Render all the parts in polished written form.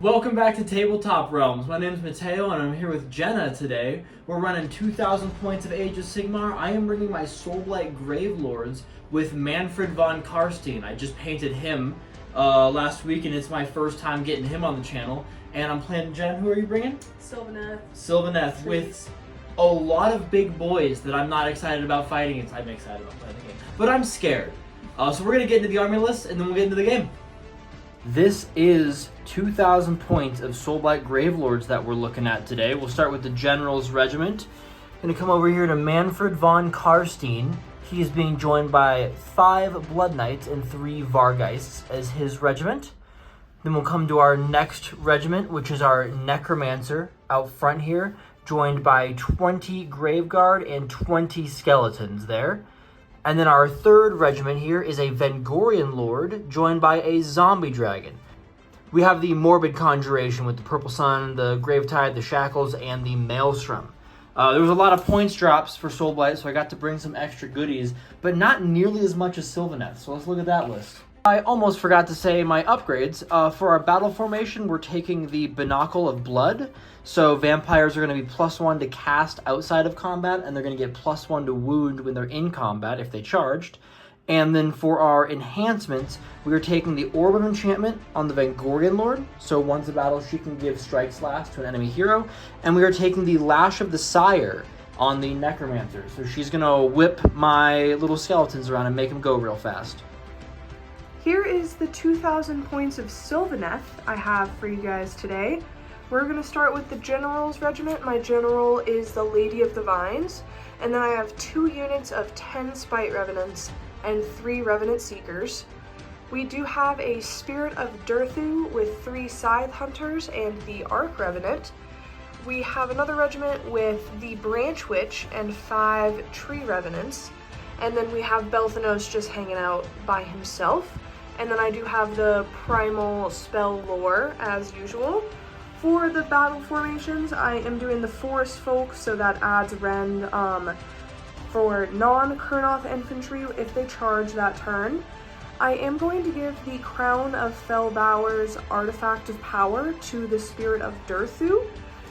Welcome back to Tabletop Realms. My name is Mateo and I'm here with Jenna today. We're running 2,000 points of Age of Sigmar. I am bringing my Soulblight Gravelords with Mannfred von Carstein. I just painted him last week and it's my first time getting him on the channel. And I'm playing, Jen, who are you bringing? Sylvaneth. Sylvaneth with a lot of big boys that I'm not excited about fighting. I'm excited about playing the game, but I'm scared. So we're going to get into the army list and then we'll get into the game. This is 2,000 points of Soulblight Gravelords that we're looking at today. We'll start with the General's Regiment. Going to come over here to Mannfred von Carstein. He is being joined by 5 Blood Knights and 3 Vargheists as his regiment. Then we'll come to our next regiment, which is our Necromancer out front here, joined by 20 Graveguard and 20 Skeletons there. And then our third regiment here is a Vengorian Lord, joined by a Zombie Dragon. We have the Morbid Conjuration with the Purple Sun, the Gravetide, the Shackles, and the Maelstrom. There was a lot of points drops for Soulblight, so I got to bring some extra goodies, but not nearly as much as Sylvaneth, so let's look at that list. I almost forgot to say my upgrades. For our battle formation, we're taking the Binocle of Blood. So vampires are going to be +1 to cast outside of combat, and they're going to get +1 to wound when they're in combat if they charged. And then for our enhancements, we are taking the Orb of Enchantment on the Vengorian Lord. So once a battle, she can give Strike Slash to an enemy hero. And we are taking the Lash of the Sire on the Necromancer. So she's going to whip my little skeletons around and make them go real fast. Here is the 2,000 points of Sylvaneth I have for you guys today. We're going to start with the General's Regiment. My General is the Lady of the Vines. And then I have 2 units of 10 Spite Revenants and 3 Revenant Seekers. We do have a Spirit of Durthu with 3 Scythe Hunters and the Arc Revenant. We have another regiment with the Branchwych and 5 Tree Revenants. And then we have Belthanos just hanging out by himself. And then I do have the Primal Spell Lore as usual. For the battle formations, I am doing the Forest Folk, so that adds rend for non-Kurnoth infantry if they charge that turn. I am going to give the Crown of Fellbower's Artifact of Power to the Spirit of Durthu.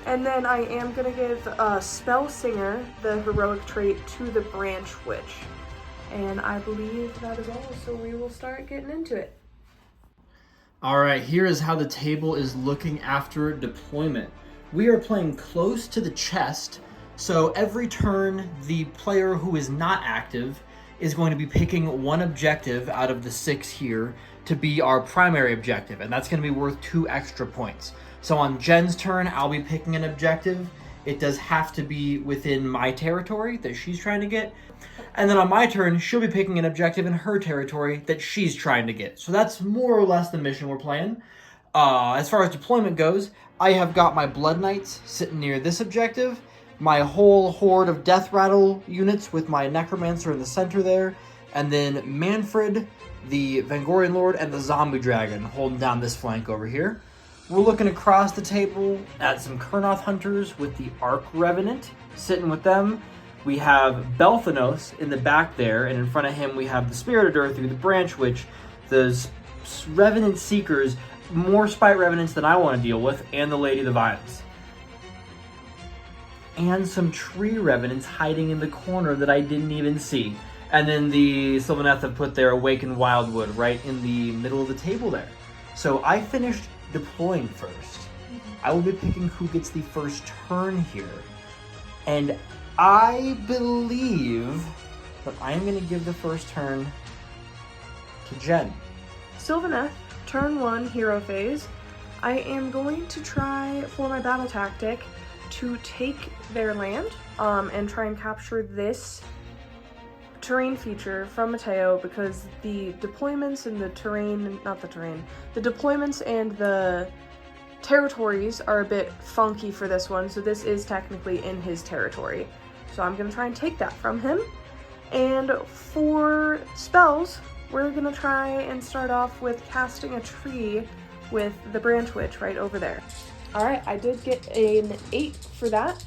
And then I am going to give Spell Singer, the heroic trait, to the Branchwych. And I believe that is all, so we will start getting into it. All right, here is how the table is looking after deployment. We are playing close to the chest, so every turn the player who is not active is going to be picking 1 objective out of the 6 here to be our primary objective, and that's going to be worth 2 extra points. So on Jen's turn, I'll be picking an objective. It does have to be within my territory that she's trying to get. And then on my turn, she'll be picking an objective in her territory that she's trying to get. So that's more or less the mission we're playing. As far as deployment goes, I have got my Blood Knights sitting near this objective, my whole horde of Deathrattle units with my Necromancer in the center there, and then Mannfred, the Vengorian Lord, and the Zombie Dragon holding down this flank over here. We're looking across the table at some Kurnoth Hunters with the Arc Revenant sitting with them. We have Belthanos in the back there, and in front of him we have the Spirit of Durthu, the Branchwych, the Revenant Seekers, more Spite Revenants than I want to deal with, and the Lady of the Vines. And some Tree Revenants hiding in the corner that I didn't even see. And then the Sylvaneth have put their Awakened Wildwood right in the middle of the table there. So I finished deploying first. I will be picking who gets the first turn here. And I believe that I'm going to give the first turn to Jen. Sylvaneth, turn 1, hero phase. I am going to try, for my battle tactic, to take their land and try and capture this terrain feature from Mateo, because the deployments and the terrain, the deployments and the territories are a bit funky for this one, so this is technically in his territory. So I'm going to try and take that from him. And for spells, we're going to try and start off with casting a tree with the Branchwych right over there. Alright, I did get an 8 for that.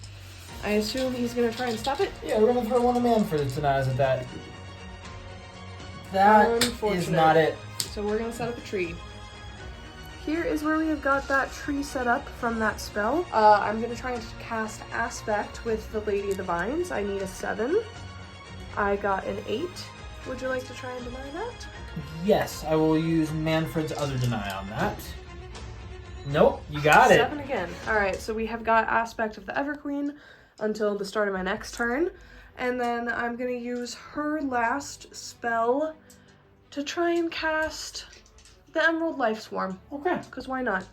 I assume he's going to try and stop it? Yeah, we're going to throw 1 of Mannfred's denies at that. That is not it. So we're going to set up a tree. here is where we have got that tree set up from that spell. I'm gonna try and cast Aspect with the Lady of the Vines. I need a 7. I got an 8. Would you like to try and deny that? Yes, I will use Manfred's other deny on that. Nope, you got it. 7 again. Alright, so we have got Aspect of the Everqueen until the start of my next turn. And then I'm gonna use her last spell to try and cast the Emerald Life Swarm. Okay. Because why not?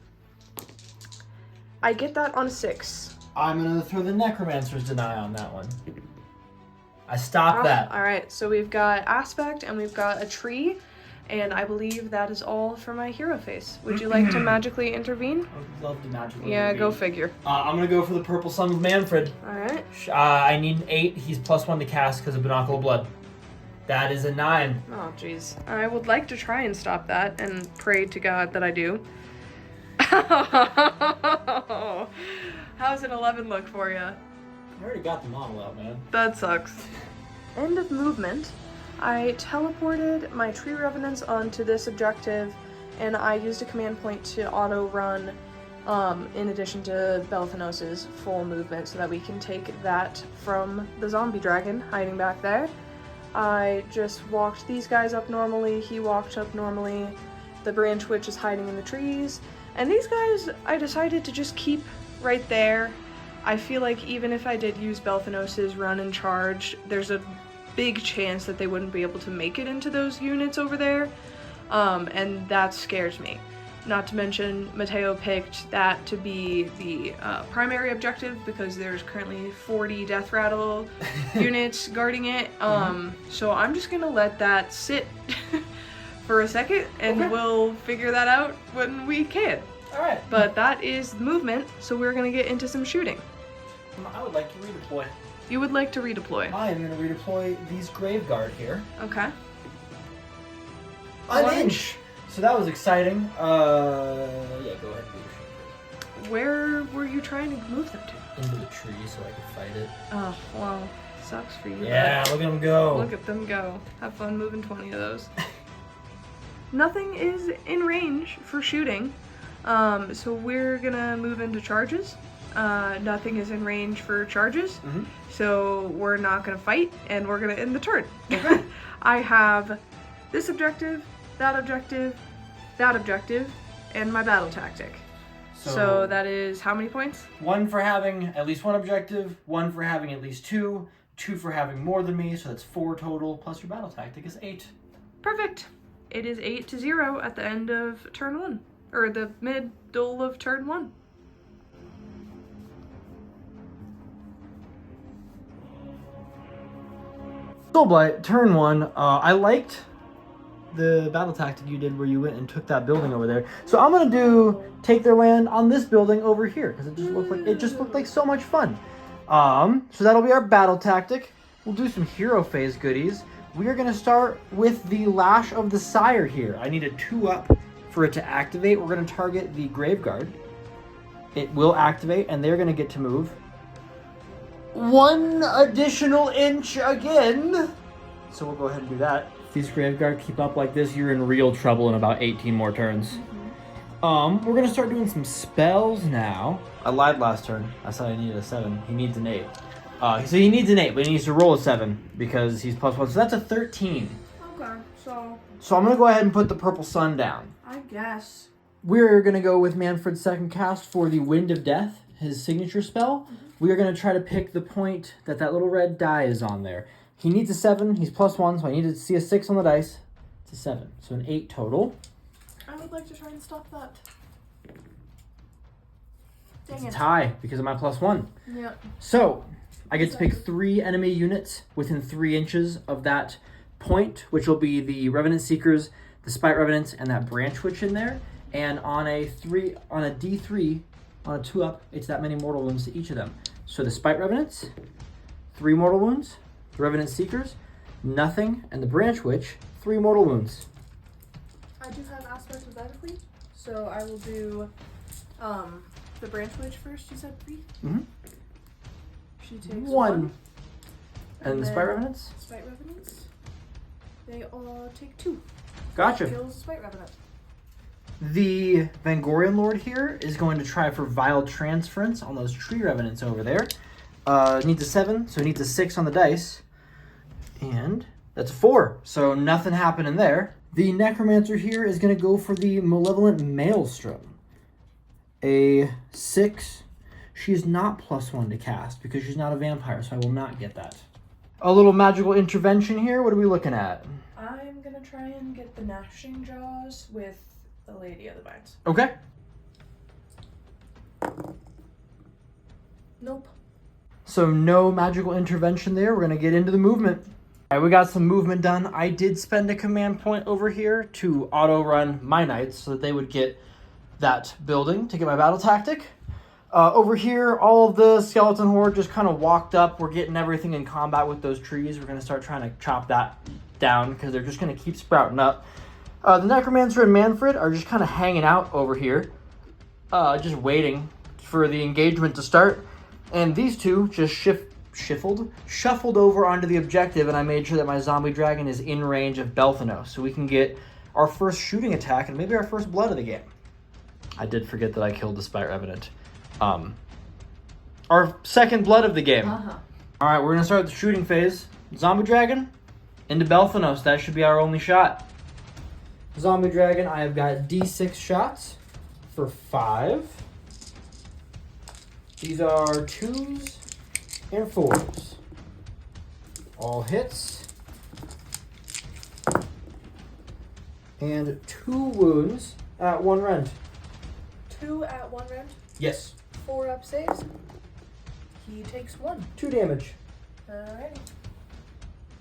I get that on a 6. I'm gonna throw the Necromancer's deny on that one. I stopped that. Alright, so we've got Aspect and we've got a tree, and I believe that is all for my hero face. Would you like to magically intervene? I would love to magically Yeah, intervene. go figure. I'm gonna go for the Purple Sun with Mannfred. Alright. I need an 8. He's +1 to cast because of Binocular Blood. That is a 9. Oh, jeez. I would like to try and stop that and pray to God that I do. How's an 11 look for you? I already got the model out, man. That sucks. End of movement. I teleported my Tree Revenants onto this objective, and I used a command point to auto-run in addition to Belthanos' full movement so that we can take that from the zombie dragon hiding back there. I just walked these guys up normally, he walked up normally, the Branchwych is hiding in the trees, and these guys I decided to just keep right there. I feel like even if I did use Belthanos' run and charge, there's a big chance that they wouldn't be able to make it into those units over there, and that scares me. Not to mention, Mateo picked that to be the primary objective because there's currently 40 Deathrattle units guarding it, so I'm just gonna let that sit for a second, and we'll figure that out when we can. Alright. But that is movement, so we're gonna get into some shooting. I would like to redeploy. You would like to redeploy. I am going to redeploy these Graveguard here. Okay. An inch! So that was exciting. Yeah, go ahead and do your Where were you trying to move them to? into the tree so I could fight it. Oh, well, sucks for you. Yeah, look at them go. Look at them go. Have fun moving 20 of those. Nothing is in range for shooting, so we're gonna move into charges. Nothing is in range for charges, so we're not gonna fight, and we're gonna end the turn. Okay. I have this objective, that objective, that objective, and my battle tactic. So that is how many points? 1 for having at least 1 objective, 1 for having at least 2, 2 for having more than me, so that's 4 total, plus your battle tactic is 8. Perfect. It is 8-0 at the end of turn 1, or the middle of turn 1. Soulblight, turn 1. I liked the battle tactic you did where you went and took that building over there. So I'm gonna take their land on this building over here because it just looked like so much fun. So that'll be our battle tactic. We'll do some hero phase goodies. We are gonna start with the Lash of the Sire here. I need a 2-up for it to activate. We're gonna target the Graveguard. It will activate and they're gonna get to move 1 additional inch again. So we'll go ahead and do that. If these Graveguard keep up like this, you're in real trouble in about 18 more turns. We're gonna start doing some spells now. I lied last turn. I said I needed a 7. He needs an 8. So he needs an 8, but he needs to roll a 7 because he's +1. So that's a 13. Okay, So I'm gonna go ahead and put the Purple Sun down. I guess. We're gonna go with Mannfred's second cast for the Wind of Death, his signature spell. We are gonna try to pick the point that little red die is on there. He needs a 7, he's +1, so I need to see a 6 on the dice. It's a 7, so an 8 total. I would like to try and stop that. It's a tie because of my +1. Yeah. So, I get to pick 3 enemy units within 3 inches of that point, which will be the Revenant Seekers, the Spite Revenants, and that Branchwych in there. And on a D3, on a 2-up, it's that many mortal wounds to each of them. So the Spite Revenants, 3 mortal wounds. The Revenant Seekers, nothing. And the Branchwych, 3 mortal wounds. I do have aspects of Everqueen, so I will do the Branchwych first. You said 3? Mm-hmm. She takes 1. And the then Spite Revenants? Spite Revenants, they all take 2. Gotcha. Kills the Spite Revenant. The Vengorian Lord here is going to try for Vile Transference on those Tree Revenants over there. Needs a 7, so it needs a 6 on the dice. And that's a 4, so nothing happening there. The Necromancer here is going to go for the Malevolent Maelstrom. A 6. She's not +1 to cast because she's not a vampire, so I will not get that. A little magical intervention here. What are we looking at? I'm going to try and get the Gnashing Jaws with the Lady of the Vines. Okay. Nope. So no magical intervention there. We're going to get into the movement. All right, we got some movement done. I did spend a command point over here to auto-run my knights so that they would get that building to get my battle tactic. Over here, all of the skeleton horde just kind of walked up. We're getting everything in combat with those trees. We're going to start trying to chop that down because they're just going to keep sprouting up. The Necromancer and Mannfred are just kind of hanging out over here, just waiting for the engagement to start. And these two just shuffled over onto the objective, and I made sure that my zombie dragon is in range of Belthanos, so we can get our first shooting attack and maybe our first blood of the game. I did forget that I killed the Spite Revenant. Our second blood of the game. All right, we're gonna start the shooting phase. Zombie dragon into Belthanos. That should be our only shot. Zombie dragon, I have got D6 shots for 5. These are 2s and 4s. All hits. And 2 wounds at 1 rend. 2 at 1 rend? Yes. 4 up saves. He takes 1. 2 damage. Alrighty.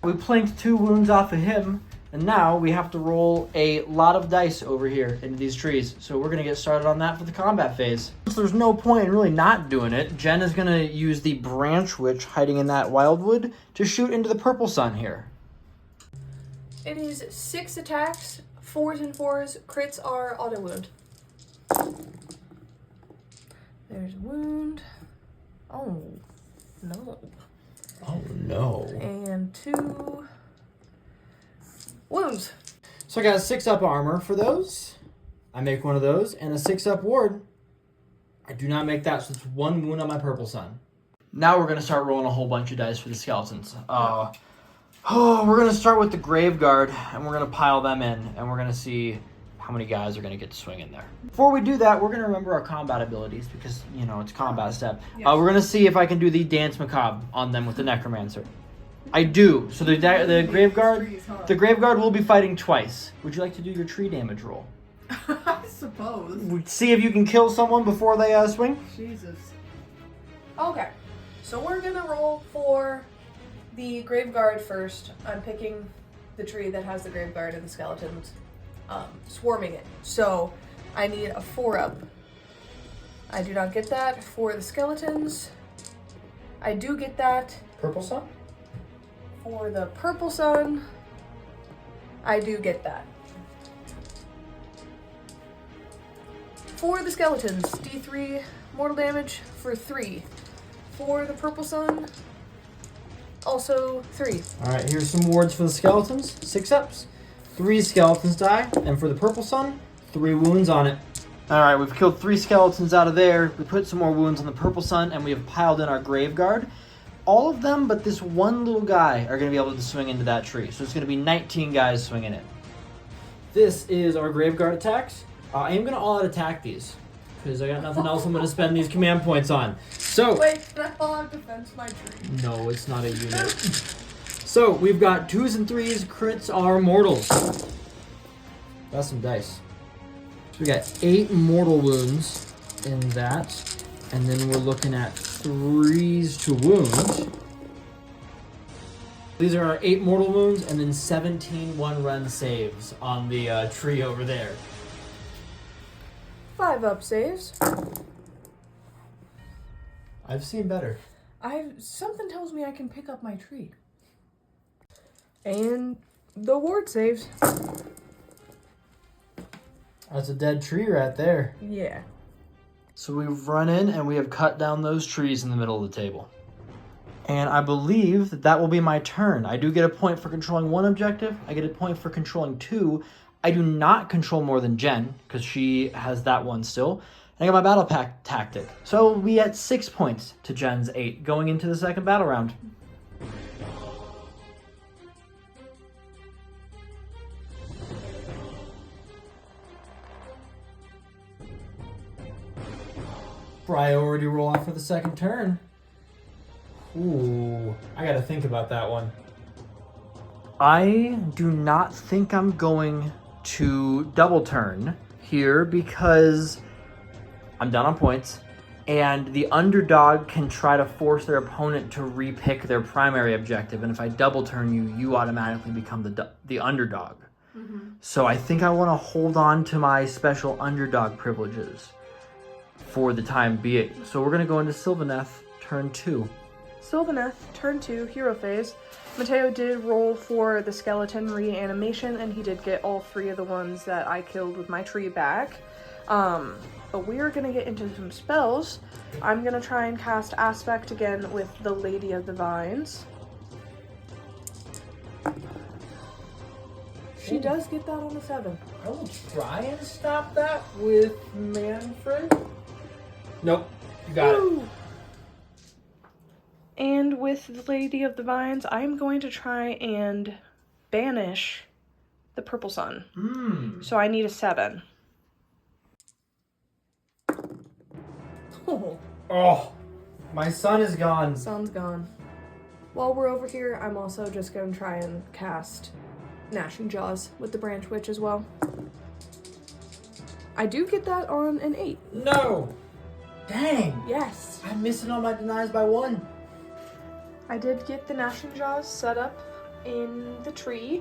We planked 2 wounds off of him, and now we have to roll a lot of dice over here into these trees. So we're going to get started on that for the combat phase. So there's no point in really not doing it. Jen is going to use the Branchwych hiding in that wildwood to shoot into the purple sun here. It is 6 attacks, 4s and 4s. Crits are auto wound. There's a wound. Oh, no. Oh, no. And 2 wounds. So I got a 6-up armor for those. I make one of those, and a 6-up ward. I do not make that, so it's 1 wound on my purple sun. Now we're going to start rolling a whole bunch of dice for the skeletons. We're going to start with the Grave Guard, and we're going to pile them in, and we're going to see how many guys are going to get to swing in there. Before we do that, we're going to remember our combat abilities because, you know, it's combat step. Yes. We're going to see if I can do the Dance Macabre on them with the Necromancer. I do. So the Grave Guard will be fighting twice. Would you like to do your tree damage roll? I suppose. See if you can kill someone before they swing? Jesus. Okay. So we're going to roll for the Grave Guard first. I'm picking the tree that has the Grave Guard and the skeletons. Swarming it. So I need a 4-up. I do not get that for the skeletons. I do get that. Purple sun? For the purple sun, I do get that. For the skeletons, D3 mortal damage for 3. For the purple sun, also 3. Alright, here's some wards for the skeletons. 6-ups. 3 skeletons die, and for the purple sun, 3 wounds on it. Alright, we've killed 3 skeletons out of there. We put some more wounds on the purple sun, and we have piled in our Grave Guard. All of them, but this one little guy, are going to be able to swing into that tree. So it's going to be 19 guys swinging it. This is our Grave Guard attacks. I am going to all-out attack these, because I got nothing else I'm going to spend these command points on. So, wait, can I all-out defense my tree? No, it's not a unit. So, we've got 2s and 3s. Crits are mortals. That's some dice. So we got 8 mortal wounds in that. And then we're looking at 3s to wound. These are our 8 mortal wounds and then 17 one-run saves on the tree over there. 5-up saves. I've seen better. Something tells me I can pick up my tree. And the ward saves. That's a dead tree right there. Yeah. So we've run in and we have cut down those trees in the middle of the table. And I believe that will be my turn. I do get a point for controlling 1 objective. I get a point for controlling 2. I do not control more than Jen, because she has that one still. And I got my battle pack tactic. So we'll be at 6 points to Jen's 8, going into the second battle round. Priority roll off for the second turn. Ooh, I gotta think about that one. I do not think I'm going to double turn here because I'm down on points, and the underdog can try to force their opponent to repick their primary objective, and if I double turn you, you automatically become the underdog. So I think I want to hold on to my special underdog privileges for the time being. So we're going to go into Sylvaneth turn 2. Sylvaneth, turn 2, hero phase. Mateo did roll for the skeleton reanimation, and he did get all 3 of the ones that I killed with my tree back. But we are going to get into some spells. I'm going to try and cast Aspect again with the Lady of the Vines. She does get that on a 7. I will try and stop that with Mannfred. Nope, you got it. And with the Lady of the Vines, I'm going to try and banish the Purple Sun. So I need a 7. Oh, my sun is gone. Sun's gone. While we're over here, I'm also just going to try and cast Gnashing Jaws with the Branchwych as well. I do get that on an 8. No! Dang! Yes! I'm missing all my denies by 1. I did get the Gnashing Jaws set up in the tree.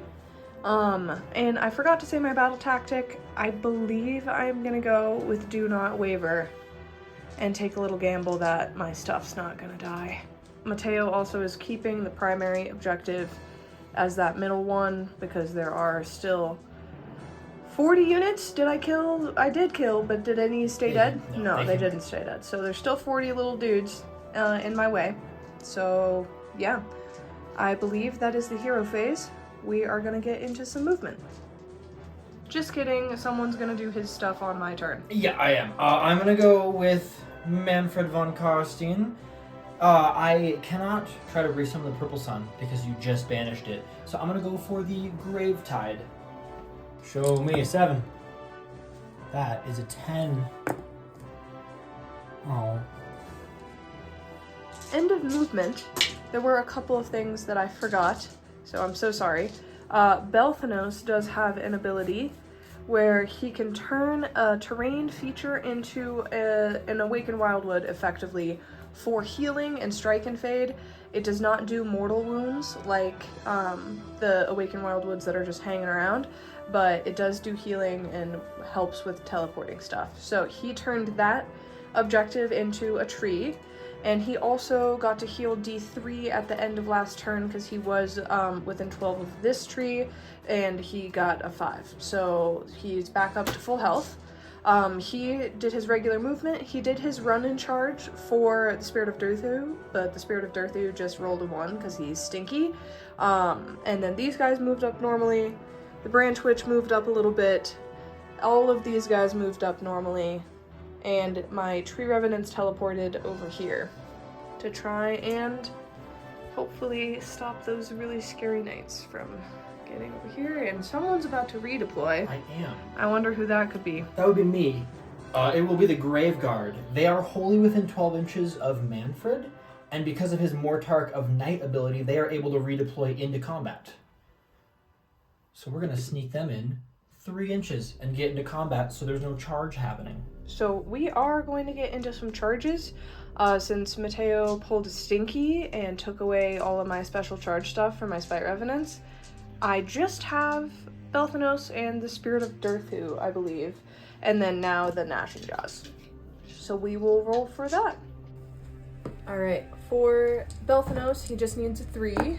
And I forgot to say my battle tactic. I believe I'm gonna go with Do Not Waver and take a little gamble that my stuff's not gonna die. Mateo also is keeping the primary objective as that middle one because there are still 40 units. Did I kill? I did kill, but did any stay dead? No, they didn't stay dead. So there's still 40 little dudes in my way. So yeah, I believe that is the hero phase. We are gonna get into some movement. Just kidding, someone's gonna do his stuff on my turn. Yeah, I am. I'm gonna go with Mannfred von Carstein. I cannot try to resummon the Purple Sun because you just banished it. So I'm gonna go for the Gravetide. Show me a 7. That is a 10. Oh. End of movement. There were a couple of things that I forgot, so I'm so sorry. Belthanos does have an ability where he can turn a terrain feature into an Awakened Wildwood effectively for healing and strike and fade. It does not do mortal wounds like the Awakened Wildwoods that are just hanging around, but it does do healing and helps with teleporting stuff. So he turned that objective into a tree, and he also got to heal D3 at the end of last turn because he was within 12 of this tree, and he got a 5. So he's back up to full health. He did his regular movement. He did his run and charge for the Spirit of Durthu, but the Spirit of Durthu just rolled a 1 because he's stinky. And then these guys moved up normally. The Branchwych moved up a little bit. All of these guys moved up normally. And my Tree Revenants teleported over here to try and hopefully stop those really scary knights from getting over here. And someone's about to redeploy. I am. I wonder who that could be. That would be me. It will be the Grave Guard. They are wholly within 12 inches of Mannfred, and because of his Mortarch of Night ability, they are able to redeploy into combat. So we're going to sneak them in 3 inches and get into combat so there's no charge happening. So we are going to get into some charges since Mateo pulled a stinky and took away all of my special charge stuff for my Spite Revenants. I just have Belthanos and the Spirit of Durthu, I believe, and then now the Gnashing Jaws. So we will roll for that. Alright, for Belthanos, he just needs a 3.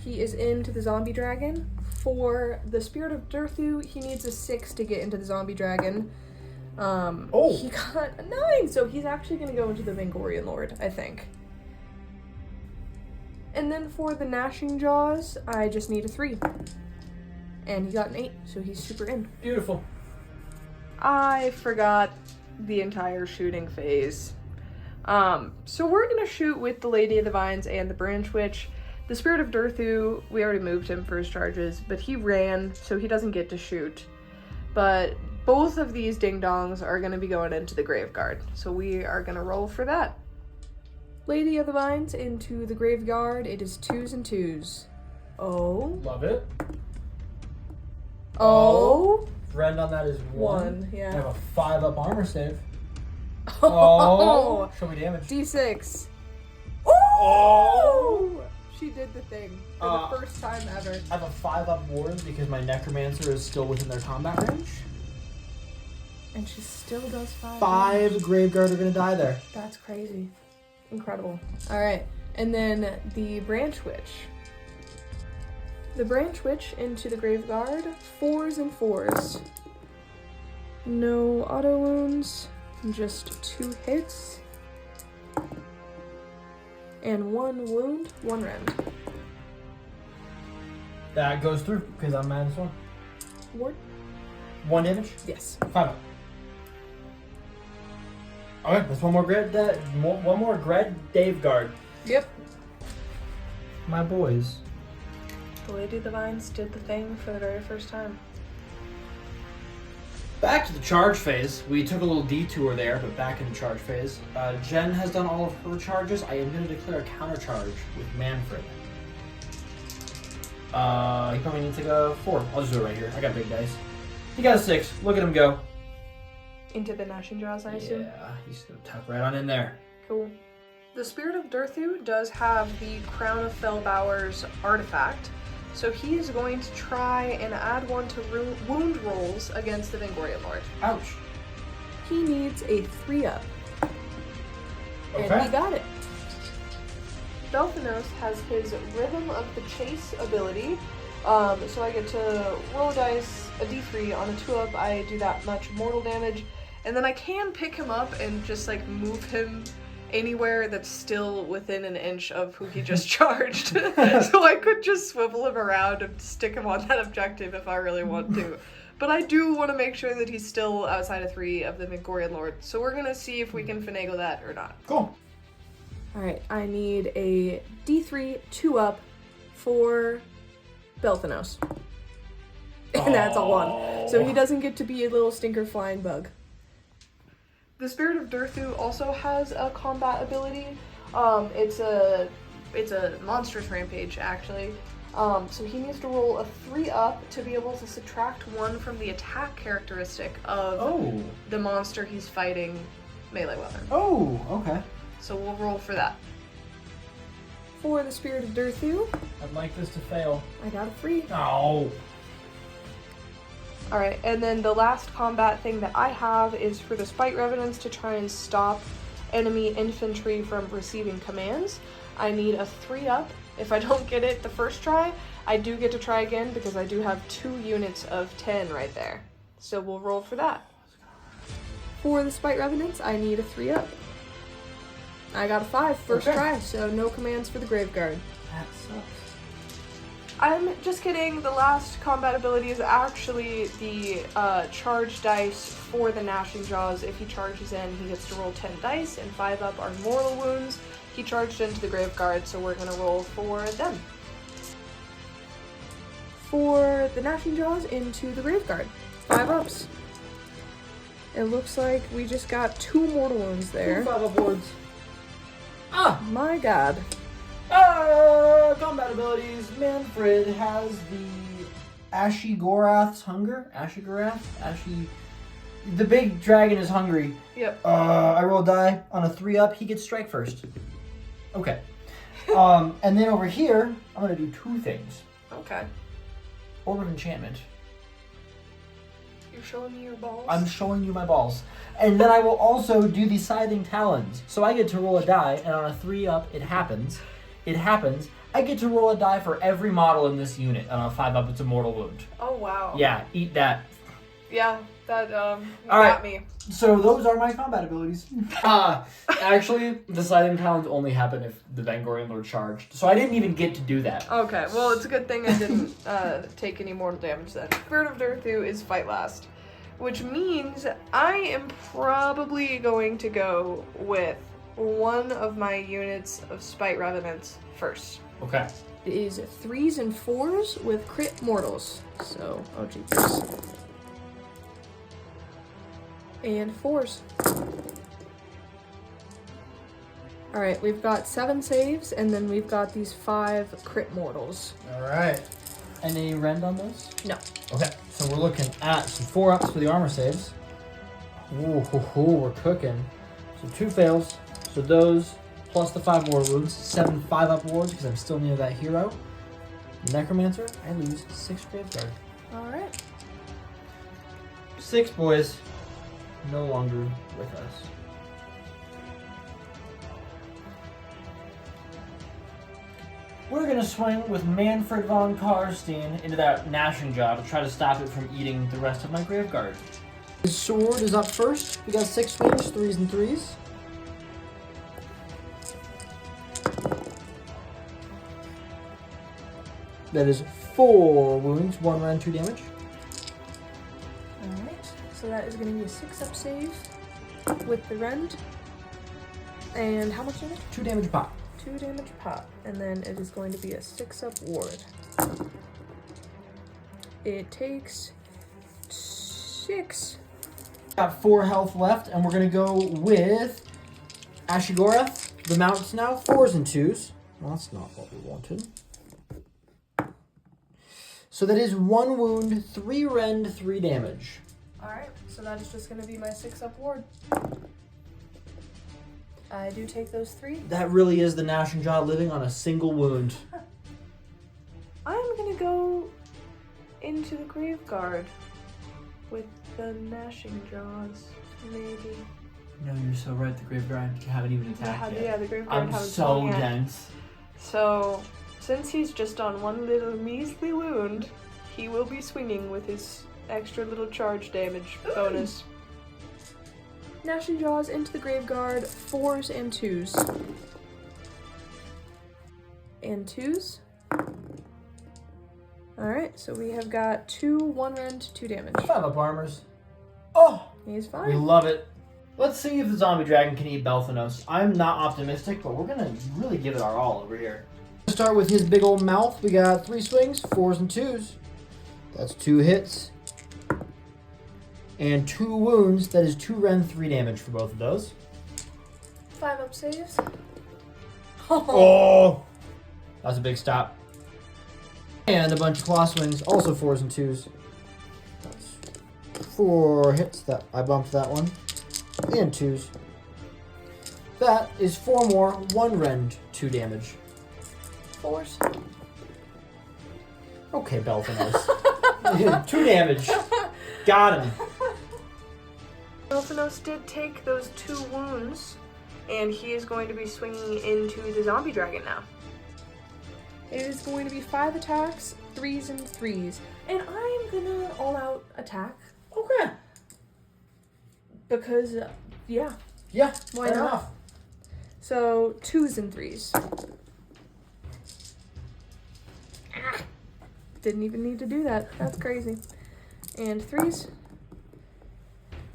He is into the Zombie Dragon. For the Spirit of Durthu, he needs a 6 to get into the Zombie Dragon. He got a 9, so he's actually going to go into the Vengorian Lord, I think. And then for the Gnashing Jaws, I just need a 3. And he got an 8, so he's super in. Beautiful. I forgot the entire shooting phase. So we're gonna shoot with the Lady of the Vines and the Branchwych. The Spirit of Durthu, we already moved him for his charges, but he ran, so he doesn't get to shoot. But both of these ding-dongs are gonna be going into the Graveguard, so we are gonna roll for that. Lady of the Vines into the Graveguard, it is 2s and 2s. Oh. Love it. Oh. Friend on that is 1. Yeah. I have a 5-up armor save. Oh. Show me damage. D6. Oh! She did the thing for the first time ever. I have a 5-up ward because my Necromancer is still within their combat range. And she still does 5. 5 Graveguard are gonna die there. That's crazy. Incredible. Alright, and then the Branchwych. The Branchwych into the Graveguard. 4s and 4s. No auto wounds. Just 2 hits. And 1 wound, 1 rend. That goes through because I'm -1. Ward? 1 damage? Yes. 5-up. Okay, that's one more Grave Guard. Yep. My boys. The Lady of the Vines did the thing for the very first time. Back to the charge phase. We took a little detour there, but back in the charge phase. Jen has done all of her charges. I am going to declare a counter charge with Mannfred. He probably needs like a 4. I'll just do it right here. I got big dice. He got a 6. Look at him go. Into the Gnashing Jaws, I assume? Yeah, he's going to tuck right on in there. Cool. The Spirit of Durthu does have the Crown of Fellbauer's artifact, so he is going to try and add 1 to wound rolls against the Vengorian Lord. Ouch. He needs a 3-up. Okay. And he got it. Belthanos has his Rhythm of the Chase ability, so I get to roll a dice, a d3 on a 2-up, I do that much mortal damage, and then I can pick him up and just like move him anywhere that's still within an inch of who he just charged. So I could just swivel him around and stick him on that objective if I really want to. But I do want to make sure that he's still outside of 3 of the Vengorian Lord, so we're gonna see if we can finagle that or not. Cool. Alright, I need a d3 2-up for Belthanos. And that's a 1. So he doesn't get to be a little stinker flying bug. The Spirit of Durthu also has a combat ability. It's a monstrous rampage, actually. So he needs to roll a 3-up to be able to subtract 1 from the attack characteristic of the monster he's fighting melee weapon. Oh, okay. So we'll roll for that. For the Spirit of Durthu, I'd like this to fail. I got a 3. Oh. Alright, and then the last combat thing that I have is for the Spite Revenants to try and stop enemy infantry from receiving commands. I need a 3-up. If I don't get it the first try, I do get to try again because I do have 2 units of 10 right there. So we'll roll for that. For the Spite Revenants, I need a 3-up. I got a 5 first try, so no commands for the Graveguard. That sucks. I'm just kidding, the last combat ability is actually the charge dice for the Gnashing Jaws. If he charges in, he gets to roll 10 dice, and 5-up are mortal wounds. He charged into the Graveguard, so we're going to roll for them. For the Gnashing Jaws into the Graveguard, 5-ups. It looks like we just got 2 mortal wounds there. 2 5-up wards. Ah! My god. Combat abilities. Mannfred has the Ashigorath's Hunger. The big dragon is hungry. Yep. I roll a die on a 3-up. He gets strike first. Okay. And then over here, I'm gonna do 2 things. Okay. Orb of Enchantment. You're showing me your balls? I'm showing you my balls. And then I will also do the Scything Talons. So I get to roll a die, and on a 3-up, it happens. I get to roll a die for every model in this unit. On a 5-up, it's a mortal wound. Oh, wow. Yeah, eat that. Yeah, That All got me. So those are my combat abilities. Actually, the sliding talons only happen if the Vengorian Lord charged. So I didn't even get to do that. Okay, well, it's a good thing I didn't take any mortal damage then. Spirit of Durthu is fight last, which means I am probably going to go with one of my units of Spite Revenants first. Okay. It is 3s and 4s with crit mortals. So, oh jeepers. And 4s. Alright, we've got 7 saves, and then we've got these 5 crit mortals. Alright. Any rend on those? No. Okay, so we're looking at some 4-ups for the armor saves. Ooh, we're cooking. So 2 fails. So those, plus the 5 war wounds, 7 5-up wards, because I'm still near that hero. Necromancer, I lose 6 Graveguard. Alright. 6 boys, no longer with us. We're going to swing with Mannfred von Carstein into that gnashing jaw to try to stop it from eating the rest of my Graveguard. His sword is up first. We got 6 swings, 3s and 3s. That is 4 wounds, 1 rend, 2 damage. Alright, so that is going to be a 6-up save with the rend. And how much damage? 2 damage pop. 2 damage pop, and then it is going to be a 6-up ward. It takes 6. Got 4 health left, and we're gonna go with Ashigorath, the mounts now, 4s and 2s. Well, that's not what we wanted. So that is 1 wound, 3 rend, 3 damage. Alright, so that is just going to be my 6-up ward. I do take those 3. That really is the gnashing jaw living on a single wound. I'm going to go into the Graveguard with the gnashing jaws, maybe. No, you're so right. The Graveguard haven't even attacked yet. Yeah, the Graveguard I'm haven't so swung yet. dense. So, since he's just on 1 little measly wound, he will be swinging with his extra little charge damage bonus. Gnashing Jaws into the Graveguard, 4s and 2s. And 2s. Alright, so we have got 2 1 rend, 2 damage. 5-up armors. Oh! He's We fine. love it. Let's see if the zombie dragon can eat Belthanos. I'm not optimistic, but we're gonna really give it our all over here. Start with his big old mouth. We got 3 swings, 4s and 2s. That's 2 hits. And 2 wounds. That is 2 rend, 3 damage for both of those. 5-up saves. Oh! That's a big stop. And a bunch of claw swings, also 4s and 2s. That's 4 hits. That I bumped that one. And 2s. That is 4 more, 1 rend, 2 damage. 4s. Okay, Belthanos. 2 damage. Got him. Belthanos did take those 2 wounds, and he is going to be swinging into the zombie dragon now. It is going to be 5 attacks, 3s and 3s, and I'm gonna all-out attack Okay. because, yeah, Yeah, why fair not? enough. So 2s and 3s. Didn't even need to do that. That's crazy. And 3s.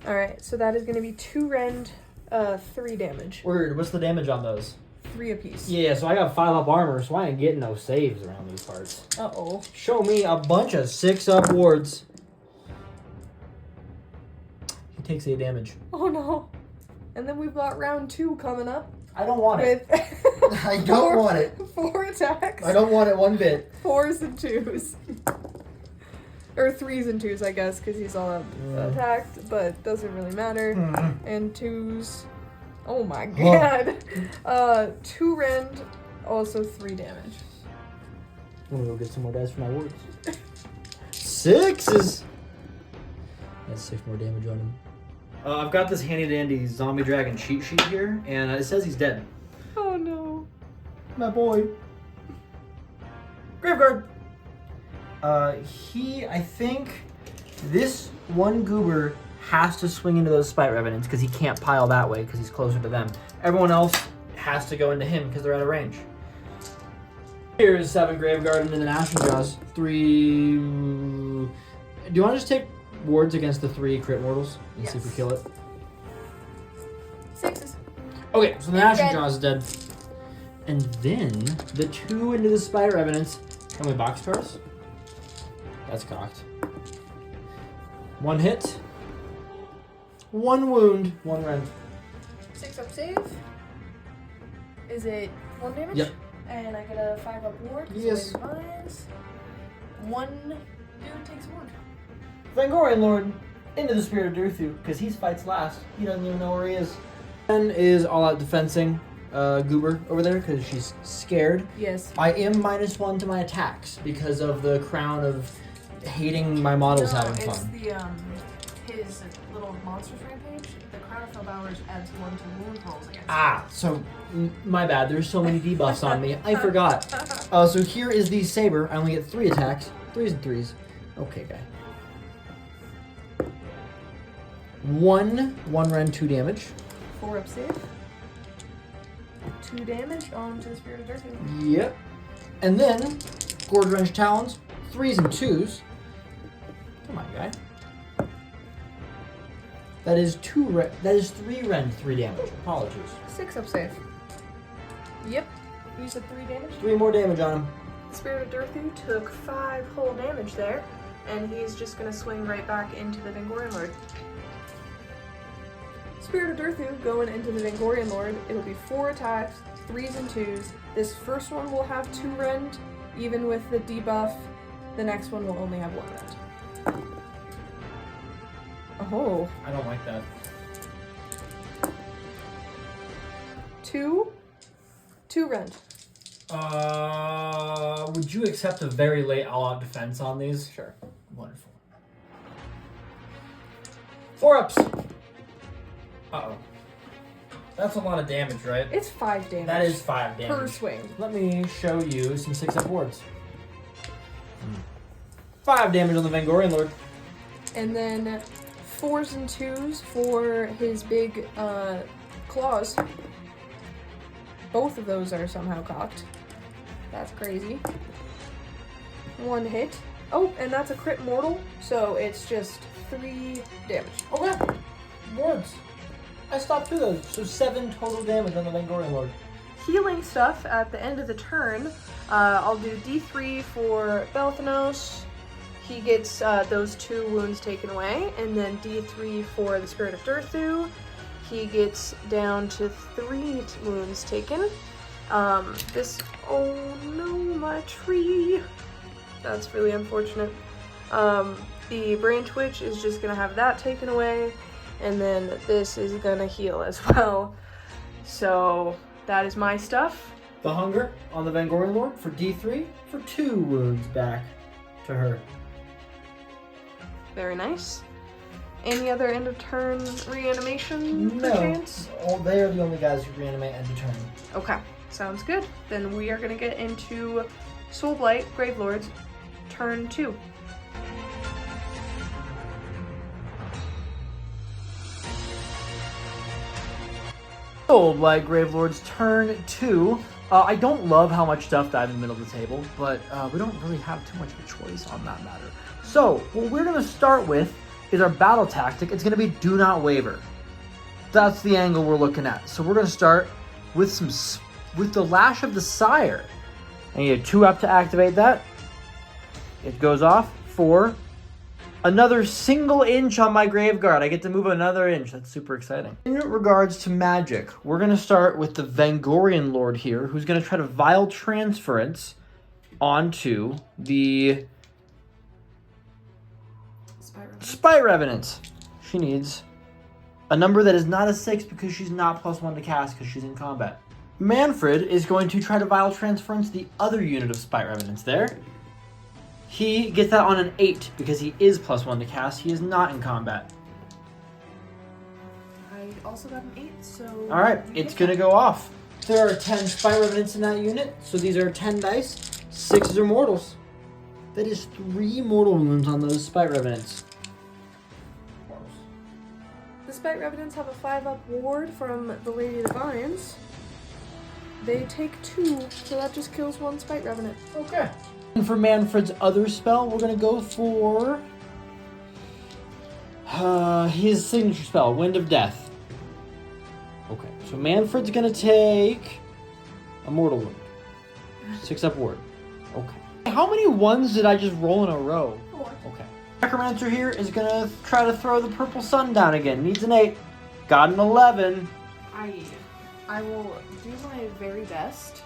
Alright, so that is going to be 2 rend, 3 damage. Word, what's the damage on those? 3 apiece. Yeah, so I got 5-up armor, so I ain't getting no saves around these parts. Uh-oh. Show me a bunch of 6-up wards. He takes 8 damage. Oh no. And then we've got round 2 coming up. I don't want it. With I don't want it. 4 attacks. I don't want it one bit. 4s and 2s. Or 3s and 2s, I guess, because he's all attacked, but doesn't really matter. And 2s. Oh my god. 2 rend, also 3 damage. I'm gonna go get some more dice for my wards. 6s. That's 6 more damage on him. I've got this handy dandy zombie dragon cheat sheet here, and it says he's dead. Oh no. My boy. Graveguard. He, I think, This one goober has to swing into those Spite Revenants because he can't pile that way because he's closer to them. Everyone else has to go into him because they're out of range. Here's 7 Graveguard into the Gnashing Jaws. 3... Do you want to just take wards against the 3 crit mortals and see if we kill it? 6s. Okay, so the Gnashing Jaws is dead. And then the 2 into the Spite Revenants. Can we boxcars? That's cocked. 1 hit. 1 wound. 1 rend. 6 up save. Is it 1 damage? Yep. And I get a 5 up ward. Yes. 1 dude takes a ward. Vengorian Lord into the Spirit of Durthu because he fights last. He doesn't even know where he is. Ben is all out defensing Goober over there because she's scared. Yes. I am -1 to my attacks because of the crown of hating my models having fun. It's the his little monsters rampage. The crown of Felbowers adds 1 to wound rolls against. So my bad. There's so many debuffs on me. I forgot. So here is the saber. I only get 3 attacks. 3s and 3s. Okay, guy. 1 rend, 2 damage. 4 up save. 2 damage onto the Spirit of Durthu. Yep. And then Gorge Wrench Talons, 3s and 2s. Come on, guy. That is 3 rend, 3 damage. Apologies. 6 up save. Yep. You said 3 damage? 3 more damage on him. Spirit of Durthu took 5 whole damage there, and he's just gonna swing right back into the Vengorian Lord. Spirit of Durthu going into the Vengorian Lord. It'll be 4 attacks, 3s and 2s. This first one will have 2 rend, even with the debuff. The next one will only have 1 rend. Oh. I don't like that. 2 rend. Would you accept a very late all-out defense on these? Sure. Wonderful. 4 ups. Uh-oh. That's a lot of damage, right? It's 5 damage. That is 5 damage. Per swing. Let me show you some 6-up wards. 5 damage on the Vengorian Lord. And then 4s and 2s for his big claws. Both of those are somehow cocked. That's crazy. 1 hit. Oh, and that's a crit mortal, so it's just 3 damage. Okay. Wards. I stopped 2 of those, so 7 total damage on the Vengorian Lord. Healing stuff at the end of the turn. I'll do D3 for Belthanos. He gets those 2 wounds taken away, and then D3 for the Spirit of Durthu. He gets down to 3 wounds taken. Oh no, my tree. That's really unfortunate. The Branchwych is just gonna have that taken away, and then this is gonna heal as well. So that is my stuff. The Hunger on the Vengorian Lord for D3 for 2 wounds back to her. Very nice. Any other end of turn reanimation No. perchance? Oh, they are the only guys who reanimate end of turn. Okay, sounds good. Then we are gonna get into Soulblight Gravelords turn 2. Soulblight Gravelords turn 2. I don't love how much stuff died in the middle of the table, but we don't really have too much of a choice on that matter. So, what we're going to start with is our battle tactic. It's going to be do not waver. That's the angle we're looking at. So we're going to start with with the Lash of the Sire. I need a 2 up to activate that. It goes off for another single inch on my Graveguard. I get to move another inch. That's super exciting. In regards to magic, we're going to start with the Vengorian Lord here, who's going to try to Vile Transference onto the Spite Revenants. She needs a number that is not a 6 because she's not +1 to cast because she's in combat. Mannfred is going to try to Vile Transference the other unit of Spite Revenants there. He gets that on an 8 because he is +1 to cast. He is not in combat. I also got an 8, so... Alright, it's going to go off. There are 10 Spite Revenants in that unit, so these are 10 dice. 6 are mortals. That is 3 mortal wounds on those Spite Revenants. Spite Revenants have a 5-up ward from the Lady of the Vines. They take 2, so that just kills 1 Spite Revenant. Okay. And for Mannfred's other spell, we're going to go for his signature spell, Wind of Death. Okay, so Mannfred's going to take a Mortal Wound. 6-up ward. Okay. How many ones did I just roll in a row? 4. Okay. Necromancer here is going to try to throw the purple sun down again. Needs an 8. Got an 11. I will do my very best.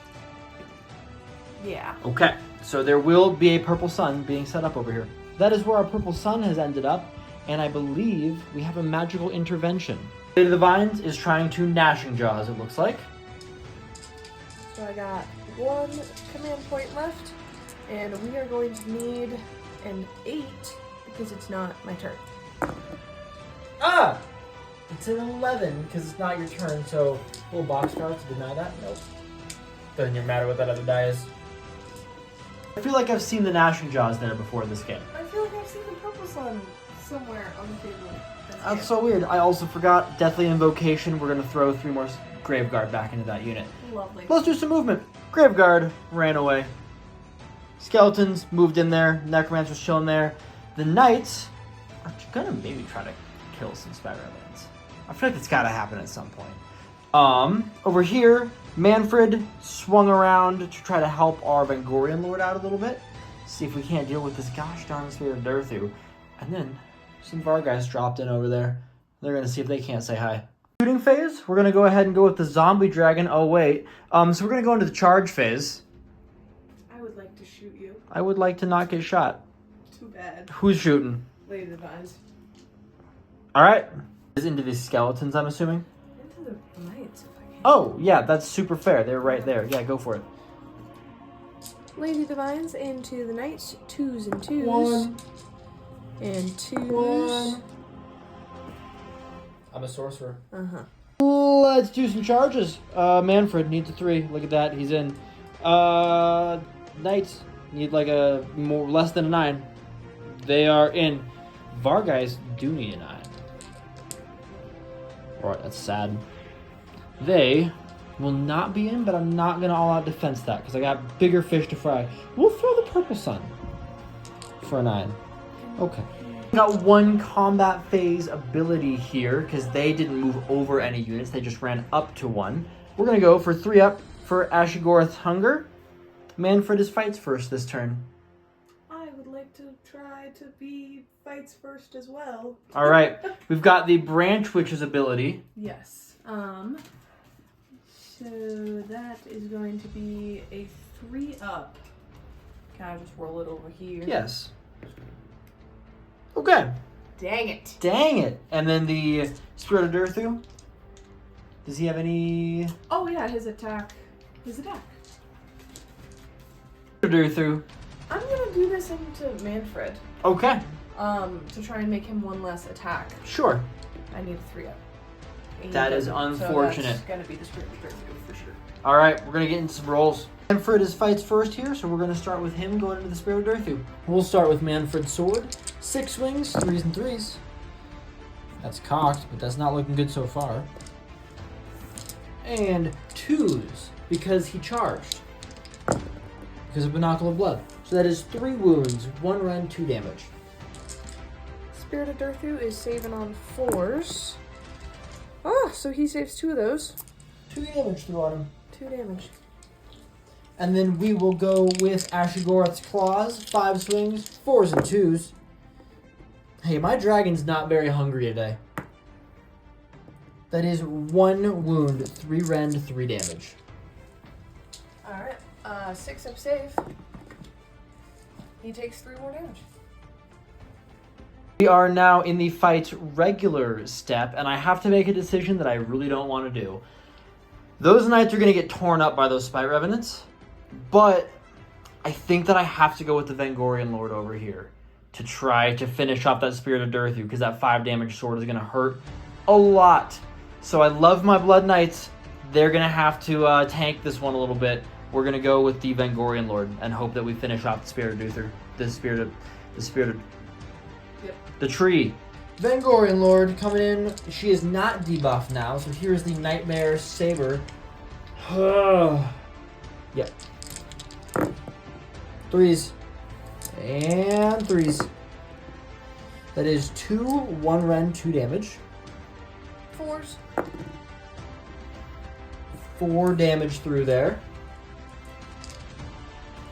Yeah. Okay, so there will be a purple sun being set up over here. That is where our purple sun has ended up, and I believe we have a magical intervention. Lady of the Vines is trying to Gnashing Jaws, it looks like. So I got 1 command point left, and we are going to need an 8 because it's not my turn. Ah! It's an 11 because it's not your turn, so little boxcar to deny that? Nope. Doesn't even matter what that other die is. I feel like I've seen the Gnashing Jaws there before in this game. I feel like I've seen the purple sun somewhere on the table. That's so weird. I also forgot Deathly Invocation. We're going to throw 3 more Graveguard back into that unit. Lovely. Let's do some movement. Graveguard ran away. Skeletons moved in there. Necromancer's chilling there. The Knights are going to maybe try to kill some Spite Revenants. I feel like it's got to happen at some point. Over here, Mannfred swung around to try to help our Vengorian Lord out a little bit. See if we can't deal with this gosh darn Spirit of Durthu. And then some Vargheists dropped in over there. They're going to see if they can't say hi. Shooting phase, we're going to go ahead and go with the Zombie Dragon. Oh, wait. So we're going to go into the charge phase. I would like to shoot you. I would like to not get shot. Too bad. Who's shooting? Lady of the Vines. All right. Is into these skeletons, I'm assuming. Into the Knights, if I can. Oh, yeah, that's super fair. They're right there. Yeah, go for it. Lady of the Vines into the Knights. 2s and 2s. 1. And 2s. 1. I'm a sorcerer. Uh-huh. Let's do some charges. Mannfred needs a 3. Look at that. He's in. Knights need like a less than a 9. They are in. Vargheists do need a 9. Alright, that's sad. They will not be in, but I'm not going to all-out defense that because I got bigger fish to fry. We'll throw the purple sun for a 9. Okay. We got 1 combat phase ability here because they didn't move over any units. They just ran up to 1. We're going to go for 3 up for Ashigorth Hunger. Mannfred is fights first this turn. I would like to try to be fights first as well. All right. We've got the Branchwich's ability. Yes. So that is going to be a 3 up. Can I just roll it over here? Yes. Okay. Dang it. Dang it. And then the Spirit of Durthu. Does he have any... Oh yeah, his attack. His attack. Spirit of Durthu. I'm gonna do this into Mannfred. Okay. To try and make him 1 less attack. Sure. I need a 3 up. That is unfortunate. So that's gonna be the Spirit of Durthu for sure. All right, we're gonna get into some rolls. Mannfred is fights first here, so we're gonna start with him going into the Spirit of Durthu. We'll start with Mannfred's sword. 6 swings, 3s and 3s. That's cocked, but that's not looking good so far. And 2s, because he charged. Because of Binocle of Blood. So that is 3 wounds, 1 rend, 2 damage. Spirit of Durthu is saving on 4s. Oh, so he saves 2 of those. 2 damage through on him. 2 damage. And then we will go with Ashigorth's Claws. 5 swings, 4s and 2s. Hey, my dragon's not very hungry today. That is 1 wound, 3 rend, 3 damage. Alright. 6 up save. He takes 3 more damage. We are now in the fight's regular step, and I have to make a decision that I really don't want to do. Those knights are going to get torn up by those Spite Revenants, but I think that I have to go with the Vengorian Lord over here to try to finish off that Spirit of Durthu, because that 5 damage sword is going to hurt a lot. So I love my Blood Knights. They're going to have to tank this one a little bit. We're going to go with the Vengorian Lord and hope that we finish off the Spirit of Durthu. The Spirit of... Yep. The Tree Vengorian Lord coming in. She is not debuffed now, so here's the Nightmare Saber. Yep. 3s. And 3s. That is 2, 1 rend, 2 damage. 4s. 4 damage through there.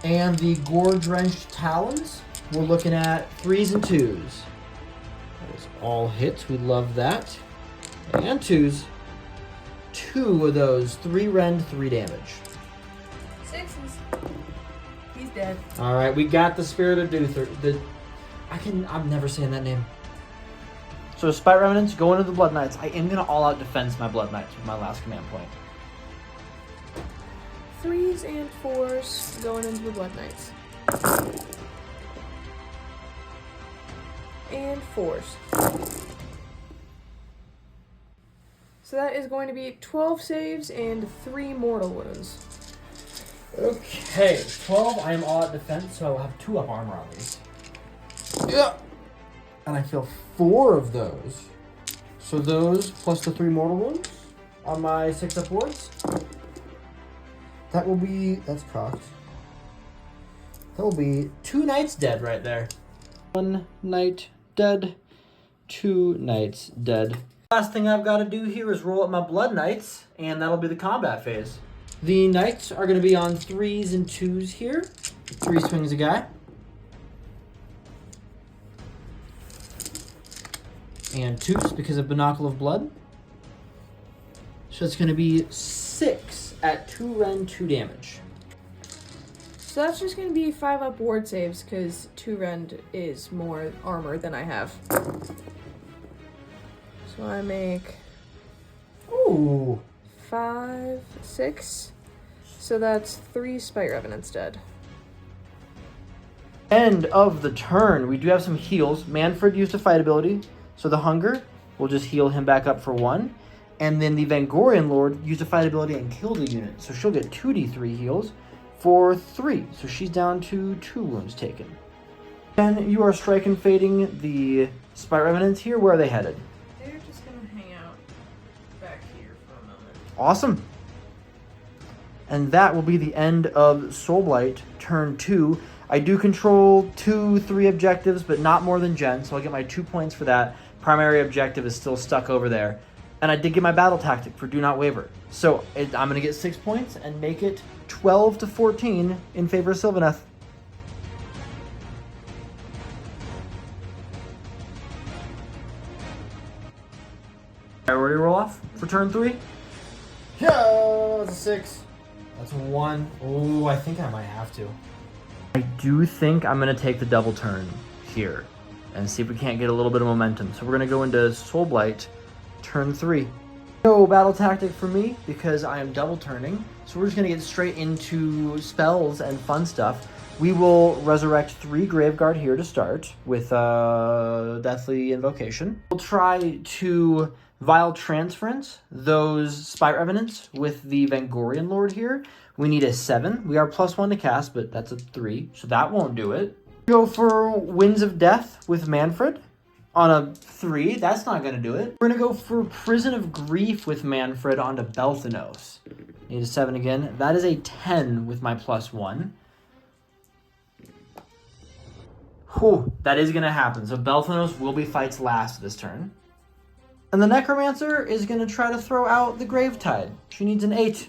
And the Gore-Drenched Talons, we're looking at 3s and 2s. That is all hits. We love that. And 2s. 2 of those. 3 rend, 3 damage. 6s. He's dead. All right, we got the Spirit of Durthu. I'm never saying that name. So Spite Revenants go into the Blood Knights. I am gonna all-out defense my Blood Knights with my last command point. 3s and 4s going into the Blood Knights. And 4s. So that is going to be 12 saves and 3 mortal wounds. Okay, 12. I am all-out defense, so I will have 2 up armor on these. Yeah. And I feel 4 of those. So those plus the 3 mortal wounds on my 6 up wards. That will be, that's cocked. That will be 2 knights dead right there. 1 knight dead, 2 knights dead. Last thing I've got to do here is roll up my Blood Knights, and that'll be the combat phase. The knights are going to be on 3s and 2s here. 3 swings a guy. And 2s because of Binocle of Blood. So it's going to be 6 at 2 rend, 2 damage. So that's just going to be 5 up ward saves because 2 rend is more armor than I have. So I make Ooh. 5, 6. So that's 3 Spite Revenants dead. End of the turn. We do have some heals. Mannfred used a fight ability, so the hunger will just heal him back up for 1. And then the Vengorian Lord used a fight ability and killed a unit, so she'll get 2d3 heals for 3. So she's down to 2 wounds taken. And you are strike and fading the Spite Revenants here. Where are they headed? They're just gonna hang out back here for a moment. Awesome. And that will be the end of Soulblight turn 2. I do control 2, 3 objectives, but not more than Jen, so I'll get my 2 points for that. Primary objective is still stuck over there. And I did get my battle tactic for Do Not Waver. So I'm going to get 6 points and make it 12 to 14 in favor of Sylvaneth. Priority roll off for turn 3. Yeah, that's a 6. That's a 1. Ooh, I think I might have to. I do think I'm going to take the double turn here and see if we can't get a little bit of momentum. So we're going to go into Soulblight turn 3. No battle tactic for me because I am double turning. So we're just going to get straight into spells and fun stuff. We will resurrect 3 Graveguard here to start with Deathly Invocation. We'll try to Vile Transference those Spite Revenants with the Vengorian Lord here. We need a 7. We are +1 to cast, but that's a 3, so that won't do it. Go for Winds of Death with Mannfred on a 3. That's not going to do it. We're going to go for Prison of Grief with Mannfred onto Belthanos. Need a 7 again. That is a 10 with my +1. Whew, that is going to happen. So Belthanos will be fights last this turn. And the Necromancer is going to try to throw out the Gravetide. She needs an 8.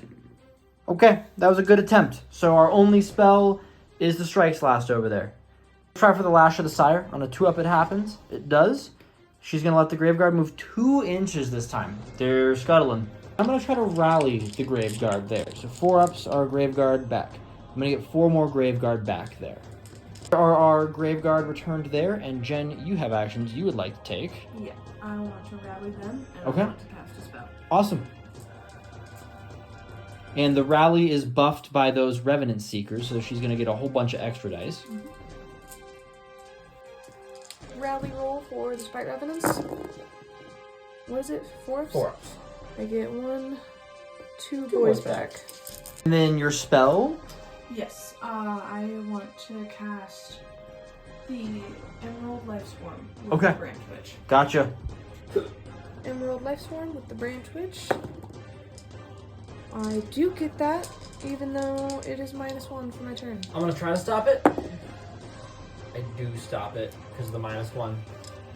Okay, that was a good attempt. So our only spell is the Strikes Last over there. Try for the Lash of the Sire. On a 2-up it happens. It does. She's going to let the Graveguard move 2 inches this time. They're scuttling. I'm going to try to rally the Graveguard there. So 4-ups are Graveguard back. I'm going to get 4 more Graveguard back there. Are our Graveguard returned there? And Jen, you have actions you would like to take. Yeah, I want to rally them, and Okay. I want to cast a spell. Awesome. And the rally is buffed by those Revenant Seekers, so she's going to get a whole bunch of extra dice. Rally roll for the Spite Revenants. What is it? 4? 4-ups. I get 1, 2 Two boys boys back. And then your spell. Yes, I want to cast the Emerald Life Swarm with Okay. the Branchwych. Gotcha. Emerald Life Swarm with the Branchwych. I do get that, even though it is -1 for my turn. I'm gonna try to stop it. I do stop it because of the -1.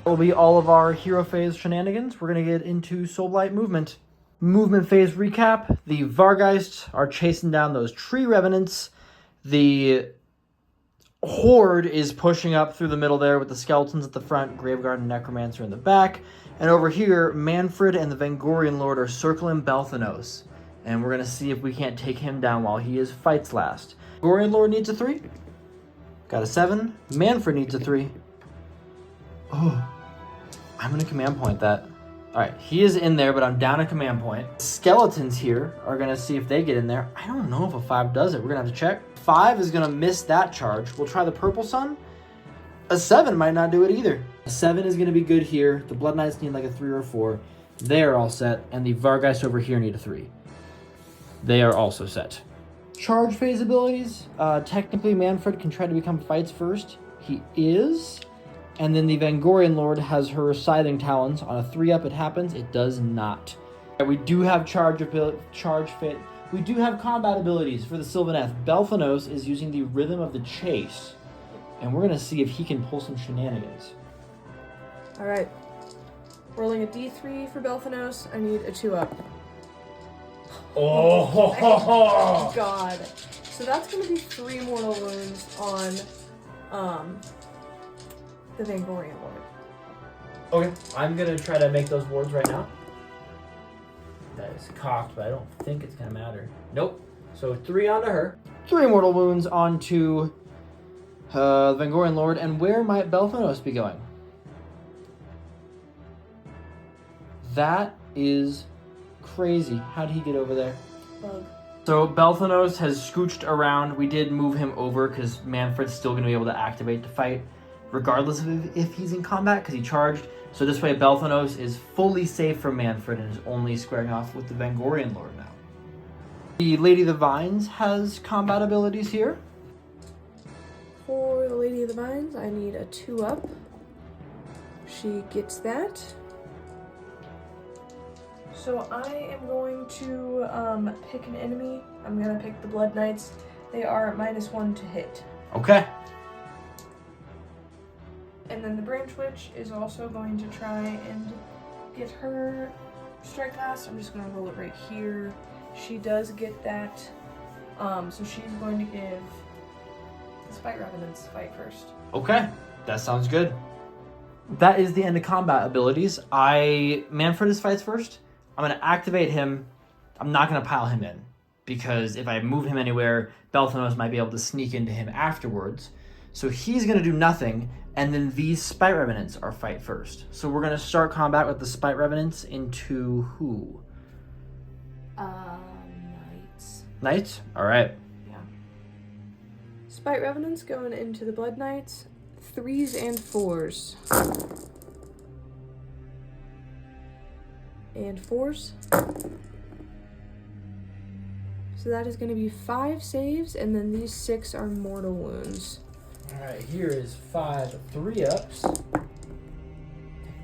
That will be all of our hero phase shenanigans. We're gonna get into Soulblight movement. Movement phase recap. The Vargheists are chasing down those Tree Revenants. The Horde is pushing up through the middle there with the Skeletons at the front, Graveguard and Necromancer in the back. And over here, Mannfred and the Vengorian Lord are circling Belthanos. And we're going to see if we can't take him down while he is fights last. Vengorian Lord needs a 3. Got a 7. Mannfred needs a 3. Oh, I'm going to command point that. Alright, he is in there, but I'm down a command point. Skeletons here are going to see if they get in there. I don't know if a 5 does it. We're going to have to check. 5 is going to miss that charge. We'll try the Purple Sun. A 7 might not do it either. A 7 is going to be good here. The Blood Knights need like a 3 or 4. They're all set. And the Vargheists over here need a 3. They are also set. Charge phase abilities. Technically, Mannfred can try to become fights first. He is. And then the Vengorian Lord has her Scything Talons. On a 3-up, it happens. It does not. We do have we do have combat abilities for the Sylvaneth. Belthanos is using the Rhythm of the Chase. And we're going to see if he can pull some shenanigans. Alright. Rolling a D3 for Belthanos. I need a 2-up. Oh, God. So that's going to be 3 mortal wounds on the Vengorian Lord. Okay, I'm going to try to make those wards right now. That is cocked, but I don't think it's going to matter. Nope. So 3 onto her. 3 mortal wounds onto the Vengorian Lord. And where might Belthanos be going? That is crazy. How did he get over there? Bug. So Belthanos has scooched around. We did move him over because Mannfred's still going to be able to activate to fight regardless of if he's in combat because he charged. So this way Belthanos is fully safe from Mannfred and is only squaring off with the Vengorian Lord now. The Lady of the Vines has combat abilities here. For the Lady of the Vines, I need a 2-up. She gets that. So I am going to pick an enemy. I'm going to pick the Blood Knights. They are -1 to hit. Okay. And then the Branchwych is also going to try and get her strike pass. I'm just going to roll it right here. She does get that. So she's going to give the Spite Revenants fight first. Okay. That sounds good. That is the end of combat abilities. Mannfred is fights first. I'm going to activate him. I'm not going to pile him in because if I move him anywhere, Belthanos might be able to sneak into him afterwards. So he's going to do nothing, and then these Spite Revenants are fight first. So we're going to start combat with the Spite Revenants into who? Knights. Knights? All right. Yeah. Spite Revenants going into the Blood Knights. 3s and 4s. And 4s. So that is going to be 5 saves, and then these 6 are mortal wounds. All right, here is 5 3-ups.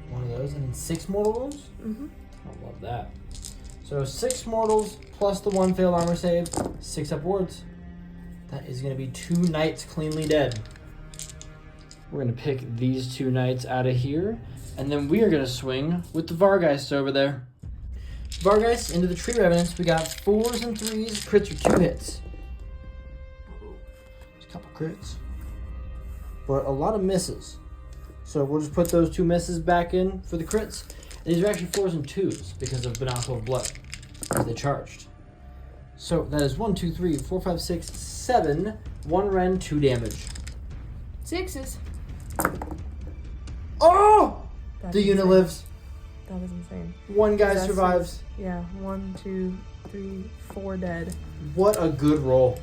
One of those, and then 6 mortal wounds? Mm-hmm. I love that. So 6 mortals plus the 1 failed armor save, 6 upwards. That is going to be 2 knights cleanly dead. We're going to pick these 2 knights out of here, and then we are going to swing with the Vargheists over there. Vargheists into the Tree Revenants. We got 4s and 3s, crits are 2 hits. There's a couple crits. But a lot of misses. So we'll just put those 2 misses back in for the crits. And these are actually 4s and 2s because of Banato of Blood, as they charged. So that is 1, 2, 3, 4, 5, 6, 7. 1 rend, 2 damage. 6s. Oh! That's The unit insane. lives. That was insane. 1 guy That's survives. 6. Yeah, 1, 2, 3, 4 dead. What a good roll.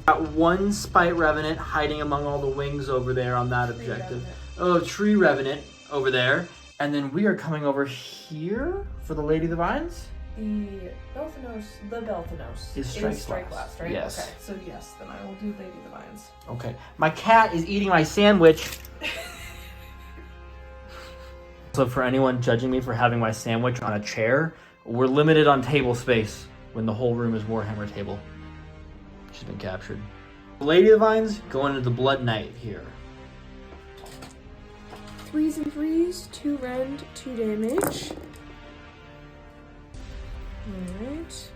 Got 1 Spite Revenant hiding among all the wings over there on that objective. Oh, Tree Revenant over there. And then we are coming over here for the Lady of the Vines. The Belthanos Is strike last, right? yes. Okay, so yes, then I will do Lady of the Vines. Okay. My cat is eating my sandwich. So for anyone judging me for having my sandwich on a chair, we're limited on table space when the whole room is Warhammer table. She's been captured. Lady of the Vines going into the Blood Knight here. 3s and 3s, 2 rend, 2 damage. Alright.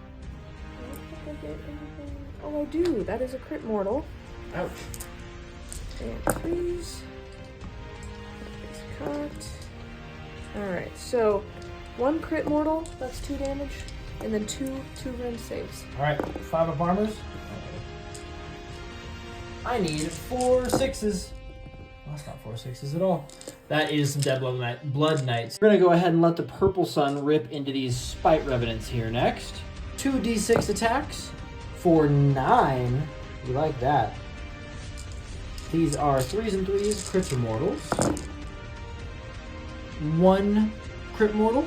I don't think I get anything. Oh, I do. That is a crit mortal. Ouch. And 3s. That is cut. Alright, so 1 crit mortal, that's 2 damage. And then 2 rend saves. Alright, 5 up armors. I need 4 6s. Well, that's not 4 6s at all. That is some dead blood knights. We're gonna go ahead and let the purple sun rip into these Spite Revenants here next. 2d6 attacks for 9. You like that. These are 3s and 3s, crits or mortals. 1 crit mortal.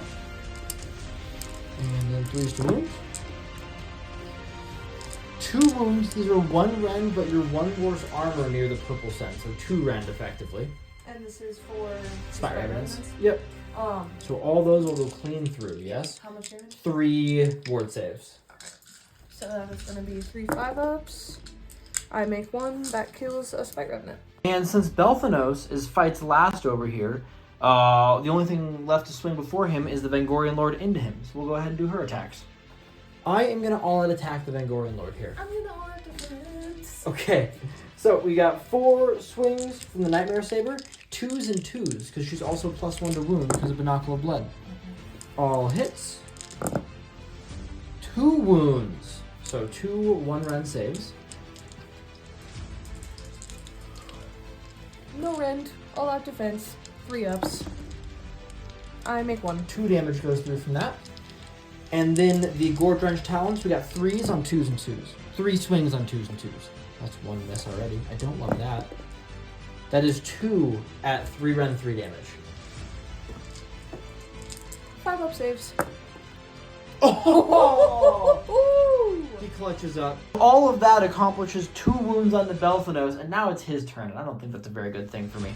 And then 3s to wounds. 2 wounds. These are 1 rend, but you're 1 worse armor near the purple sun, so 2 rend effectively. And this is for Spite Revenants. Yep. So all those will go clean through, yes? How much damage? 3 ward saves. Okay. So that is going to be 3 5-ups. I make 1, that kills a Spite Revenant. And since Belthanos is fight's last over here, the only thing left to swing before him is the Vengorian Lord into him. So we'll go ahead and do her attacks. I am going to all-out attack the Vengorian Lord here. I'm gonna all out defense. Okay, so we got 4 swings from the Nightmare Saber, 2s and 2s, because she's also +1 to wound because of Binocular Blood. All hits. 2 wounds. So 2 1-rend saves. No rend, all out defense, 3 ups. I make 1. 2 damage goes through from that. And then the Gore Drenched Talons, we got 3s on 2s and 2s. 3 swings on 2s and 2s. That's 1 miss already. I don't love that. That is 2 at 3 rend, 3 damage. 5 up saves. Oh! He clutches up. All of that accomplishes 2 wounds on the Belthanos, and now it's his turn, and I don't think that's a very good thing for me.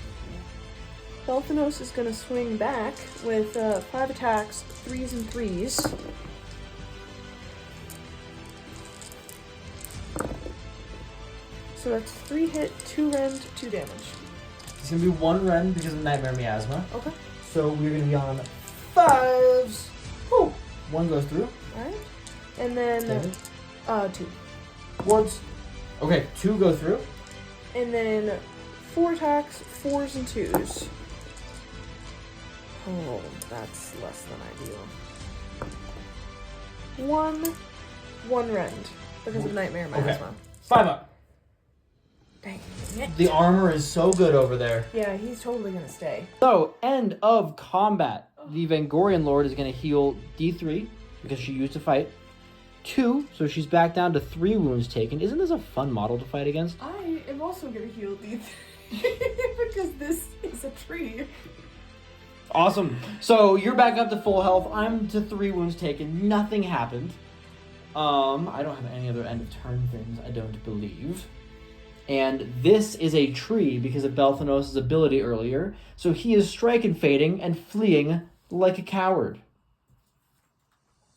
Belthanos is going to swing back with 5 attacks, 3s and 3s. So that's 3 hit, 2 rend, 2 damage. It's going to be 1 rend because of Nightmare Miasma. Okay. So we're going to be on 5s. Whew. 1 goes through. Alright. And then Damage. 2. Wards. Okay, 2 go through. And then 4 attacks, 4s and 2s. Oh, that's less than ideal. 1 rend because of Nightmare Miasma. Okay. 5 up. Dang it. The armor is so good over there. Yeah, he's totally gonna stay. So, end of combat. The Vengorian Lord is going to heal D3 because she used to fight. 2, so she's back down to 3 wounds taken. Isn't this a fun model to fight against? I am also gonna heal these because this is a tree. Awesome. So you're back up to full health. I'm to 3 wounds taken. Nothing happened. I don't have any other end of turn things, I don't believe. And this is a tree because of Belthanos' ability earlier. So he is strike and fading and fleeing like a coward.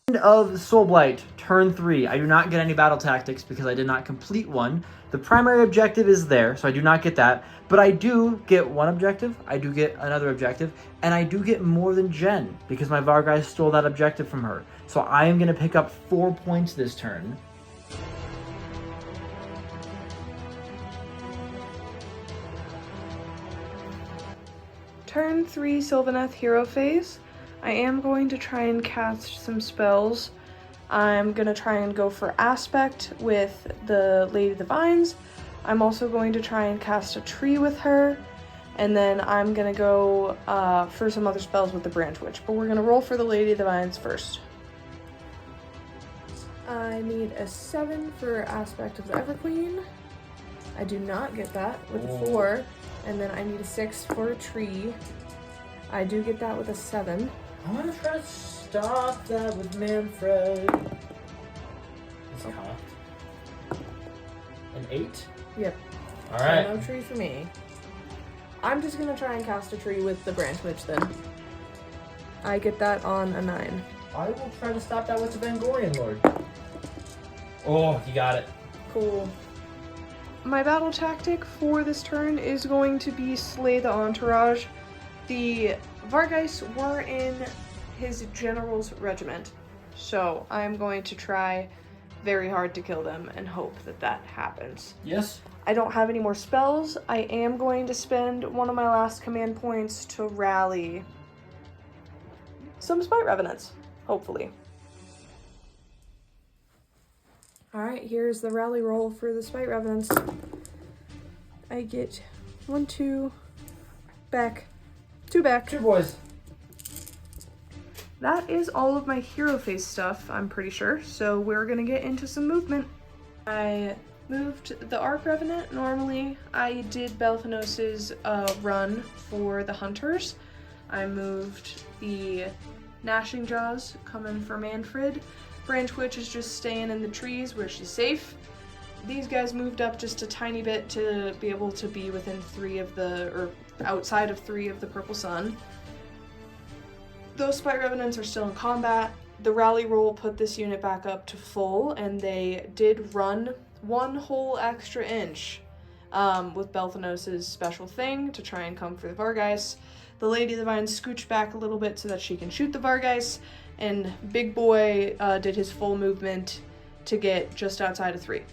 End of Soulblight, turn 3. I do not get any battle tactics because I did not complete one. The primary objective is there, so I do not get that. But I do get 1 objective, I do get another objective, and I do get more than Jen because my Vargheists stole that objective from her. So I am going to pick up 4 points this turn. Turn 3 Sylvaneth hero phase. I am going to try and cast some spells. I'm going to try and go for Aspect with the Lady of the Vines. I'm also going to try and cast a tree with her. And then I'm going to go for some other spells with the Branchwych. But we're going to roll for the Lady of the Vines first. I need a 7 for Aspect of the Everqueen. I do not get that with a 4. And then I need a 6 for a tree. I do get that with a 7. I'm going to try to stop that with Mannfred. It's cocked. An 8? Yep. Alright. So no tree for me. I'm just gonna try and cast a tree with the Branchwych then. I get that on a 9. I will try to stop that with the Vengorian Lord. Oh, you got it. Cool. My battle tactic for this turn is going to be slay the entourage. The Vargheists were in his general's regiment, so I'm going to try very hard to kill them and hope that that happens. Yes. I don't have any more spells. I am going to spend one of my last command points to rally some Spite Revenants, hopefully. Alright, here's the rally roll for the Spite Revenants. I get 1, 2, back, 2 back. 2 boys. That is all of my hero phase stuff, I'm pretty sure, so we're gonna get into some movement. I moved the Arc Revenant. Normally, I did Belthanos' run for the Hunters. I moved the Gnashing Jaws coming for Mannfred. Branchwych is just staying in the trees where she's safe. These guys moved up just a tiny bit to be able to be within 3 of the, or outside of 3 of the Purple Sun. Those Spite Revenants are still in combat. The rally roll put this unit back up to full, and they did run 1 whole extra inch with Belthanos' special thing to try and come for the Vargheists. The Lady of the Vines scooched back a little bit so that she can shoot the Vargheists, and Big Boy did his full movement to get just outside of 3.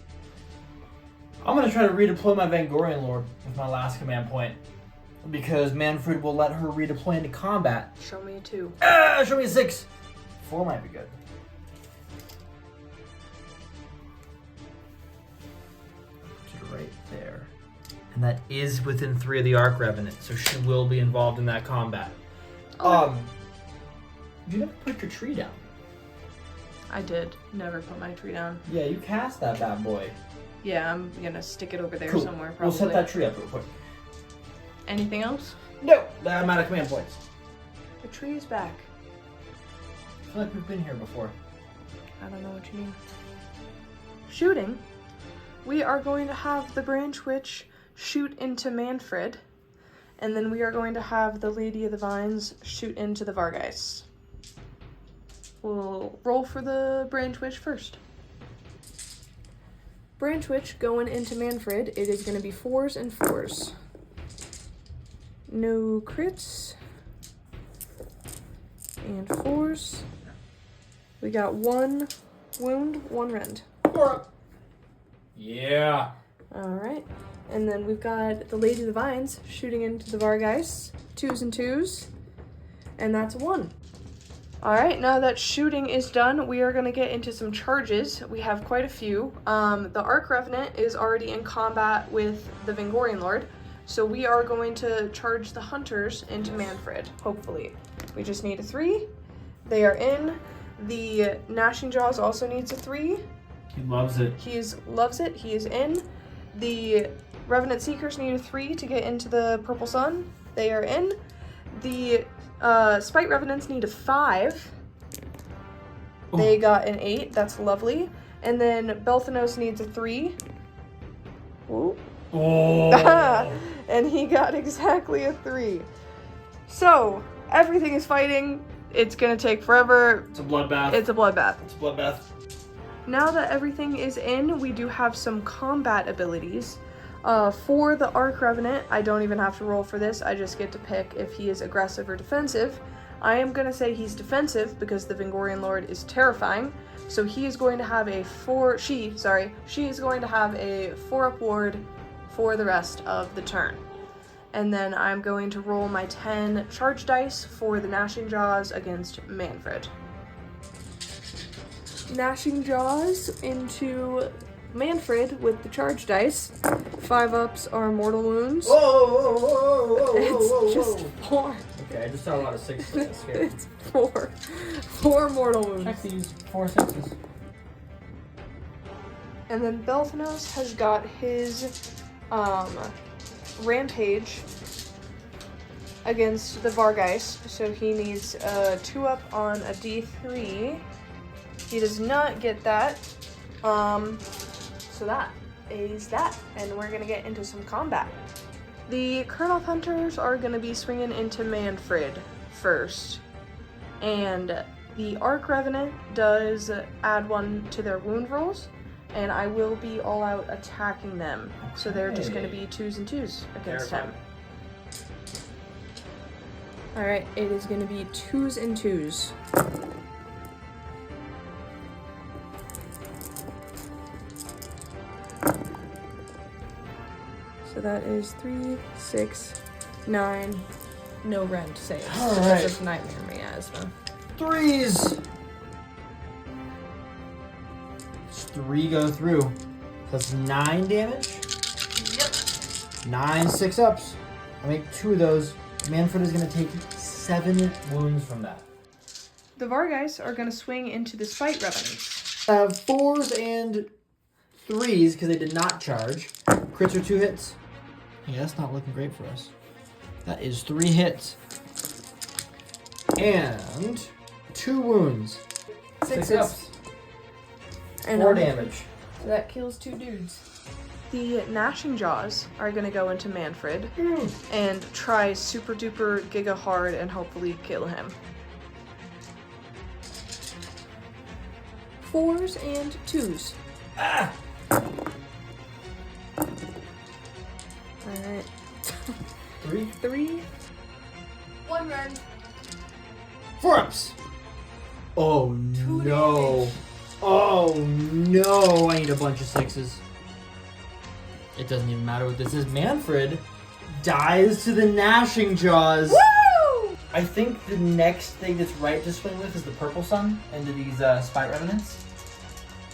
I'm going to try to redeploy my Vengorian Lord with my last command point, because Mannfred will let her redeploy into combat. Show me a 2. Show me a 6. 4 might be good. Put it right there. And that is within 3 of the Arc Revenant, so she will be involved in that combat. You never put your tree down. I did never put my tree down. Yeah, you cast that bad boy. Yeah, I'm gonna stick it over there Cool. somewhere probably. We'll set that tree up real quick. Anything else? No, I'm out of command points. The tree is back. I feel like we've been here before. I don't know what you mean. Shooting. We are going to have the Branchwych shoot into Mannfred, and then we are going to have the Lady of the Vines shoot into the Vargheists. We'll roll for the Branchwych first. Branchwych going into Mannfred. It is going to be 4s and 4s. No crits. And 4s. We got 1 wound, 1 rend. Yeah. Alright. And then we've got the Lady of the Vines shooting into the Vargheists. 2s and 2s. And that's 1. Alright, now that shooting is done, we are going to get into some charges. We have quite a few. The Arc Revenant is already in combat with the Vengorian Lord, so we are going to charge the Hunters into Mannfred, hopefully. We just need a 3. They are in. The Gnashing Jaws also needs a 3. He loves it. He loves it. He is in. The Revenant Seekers need a 3 to get into the Purple Sun. They are in. The Spite Revenants need a 5. Ooh. They got an 8. That's lovely. And then Belthanos needs a 3. Ooh. Oh. And he got exactly a 3. So, everything is fighting. It's gonna take forever. It's a bloodbath. It's a bloodbath. It's a bloodbath. Now that everything is in, we do have some combat abilities. For the Arc Revenant, I don't even have to roll for this. I just get to pick if he is aggressive or defensive. I am going to say he's defensive because the Vengorian Lord is terrifying. So he is going to have a she is going to have a 4-up ward for the rest of the turn. And then I'm going to roll my 10 charge dice for the Gnashing Jaws against Mannfred. Gnashing Jaws into Mannfred with the charge dice. 5-ups are mortal wounds. Whoa. It's just 4. Okay, I just saw a lot of 6s. It's 4. 4 mortal wounds. Check these 4 6s. And then Belthanos has got his rampage against the Vargheists, so he needs a 2-up on a D3. He does not get that. So that is that, and we're gonna get into some combat. The Kurnoth Hunters are gonna be swinging into Mannfred first, and the Arc Revenant does add 1 to their wound rolls, and I will be all out attacking them. So they're just gonna be 2s and 2s against him. Alright, it is gonna be 2s and 2s. So that is 3, 6, 9, no rend saves. Alright. Just nightmare miasma. 3s! 3 go through. That's 9 damage. Yep. 9 6-ups. I make 2 of those. Mannfred is going to take 7 wounds from that. The Vargheists are going to swing into the Spite Revenants. 4s and 3s because they did not charge. Crits are 2 hits. Yeah, that's not looking great for us. That is 3 hits. And 2 wounds. 6 ups. And 4 damage. So that kills 2 dudes. The Gnashing Jaws are going to go into Mannfred and try super duper giga hard and hopefully kill him. 4s and 2s. Ah! Alright. 3? 3. 1 rend. 4 ups. Oh 2 no. damage. Oh no. I need a bunch of 6s. It doesn't even matter what this is. Mannfred dies to the Gnashing Jaws. Woo! I think the next thing that's right to swing with is the Purple Sun into these Spite Revenants.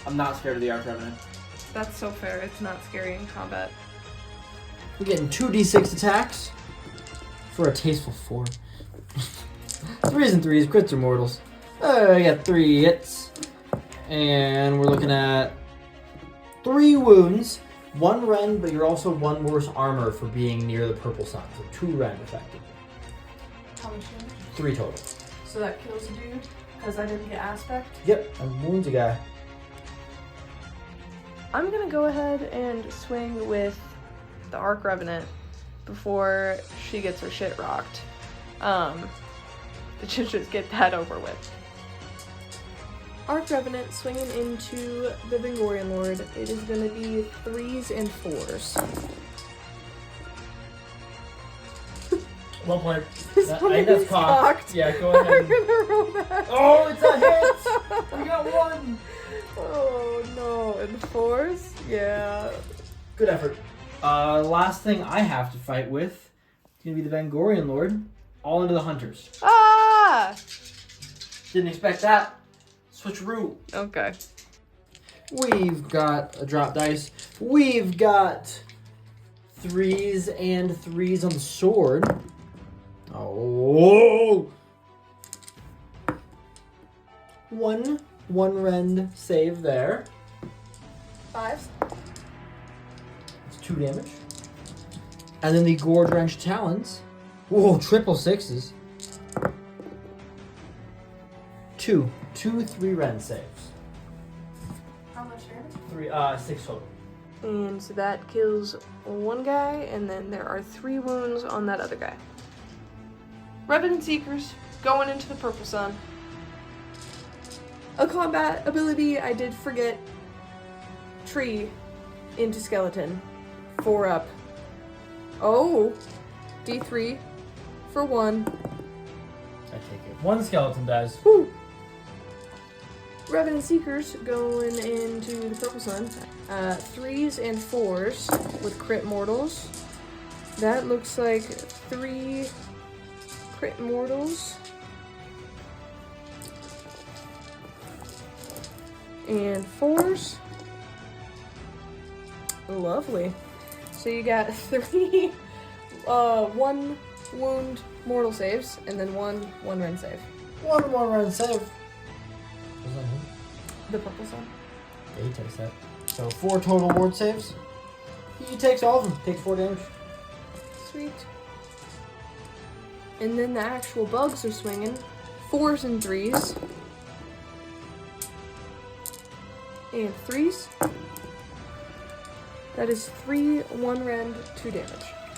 I'm not scared of the Arc Revenant. That's so fair. It's not scary in combat. We're getting 2d6 attacks for a tasteful 4. 3s and 3s, crits or mortals. I got 3 hits. And we're looking at 3 wounds, 1 rend, but you're also 1 worse armor for being near the Purple Sun. So 2 rend effectively. How much damage? 3 total. So that kills a dude, because I didn't get aspect. Yep, and wounds a guy. I'm gonna go ahead and swing with the Arc Revenant before she gets her shit rocked. To just get that over with. Arc Revenant swinging into the Vengorian Lord. It is gonna be 3s and 4s. Well played. This one is cocked. Yeah, go I'm ahead. gonna roll that. Oh, it's a hit! We got 1! Oh no, and 4s? Yeah. Good effort. Last thing I have to fight with is gonna be the Vengorian Lord. All into the Hunters. Ah! Didn't expect that. Switcheroo. Okay. We've got a drop dice. We've got 3s and 3s on the sword. Oh! 1 rend save there. 5s. It's 2 damage. And then the Gore Drenched Talons. Whoa, triple 6s. 2 3 rend saves. How much damage? 6 total. And so that kills 1 guy, and then there are 3 wounds on that other guy. Revenant Seekers going into the Purple Sun. A combat ability I did forget. Tree into Skeleton. 4 up. Oh! D3 for 1. I take it. 1 skeleton dies. Woo! Revenant Seekers going into the Purple Sun. 3s and 4s with crit mortals. That looks like 3 crit mortals. And 4s. Lovely. So you got 3 1 wound mortal saves, and then 1 rend save. 1 rend save. The Purple Sun. Yeah, he takes that. So 4 total ward saves. He takes all of them. Takes 4 damage. Sweet. And then the actual bugs are swinging. 4s and 3s. And 3s. That is 3, 1 rend, 2 damage.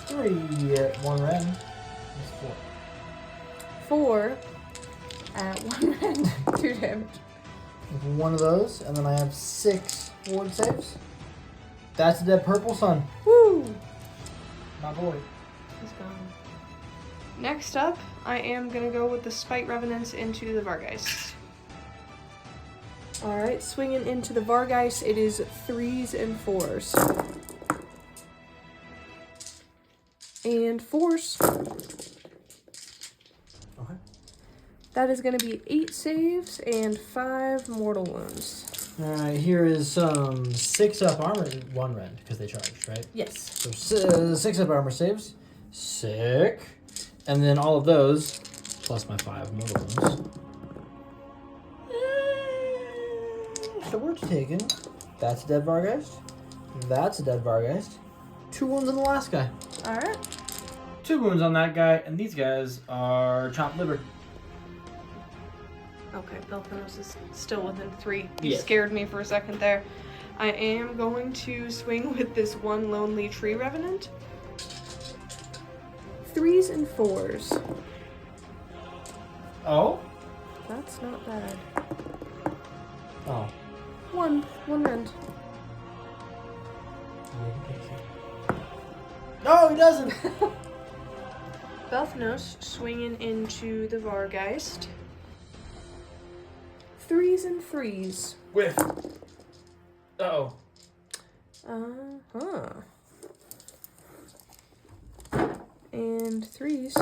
3, 1 rend. That's 4. 4 at 1 rend, 2 damage. One of those, and then I have 6 ward saves. That's a dead purple sun. Woo! My boy. He's gone. Next up, I am gonna go with the Spite Revenants into the Vargheists. Alright, swinging into the Vargheists, it is 3s and 4s. And 4s. Okay. That is gonna be 8 saves and 5 mortal wounds. Alright, here is some 6 up armor, 1 rend, because they charged, right? Yes. So 6 up armor saves. Sick. And then all of those, plus my 5 mortal wounds. So we're taking, that's a dead Vargheist. That's a dead Vargheist. 2 wounds on the last guy. Alright. 2 wounds on that guy, and these guys are chopped liver. Okay, Belthanos is still within 3. You Yes. scared me for a second there. I am going to swing with this one lonely Tree Revenant. 3s and 4s. Oh? That's not bad. Oh. 1 rend. No, he doesn't! Belthanos swinging into the Vargheist. 3s and 3s. Whiff. Uh-oh. Uh-huh. And 3s.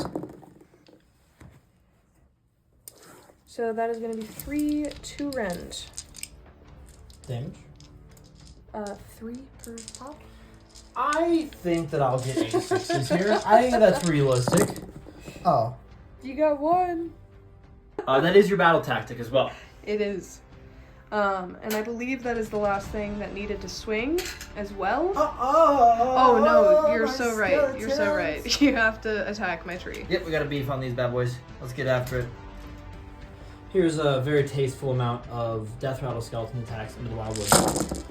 So that is going to be 3, 2 rend. Damage? 3 per pop. I think that I'll get 8 6s here. I think that's realistic. Oh. You got 1. That is your battle tactic as well. It is. And I believe that is the last thing that needed to swing as well. Oh no, you're so right. You're so right. You have to attack my tree. Yep, we got a beef on these bad boys. Let's get after it. Here's a very tasteful amount of Deathrattle Skeleton attacks into the Wildwood.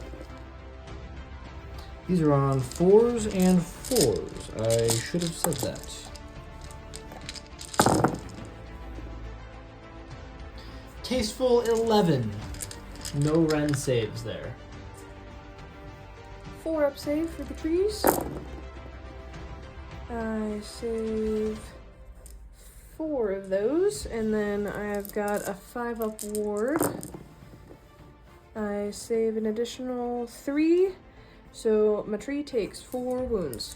These are on 4s and 4s. I should have said that. Tasteful 11. No rend saves there. 4 up save for the trees. I save 4 of those, and then I've got a 5 up ward. I save an additional 3, so my tree takes 4 wounds.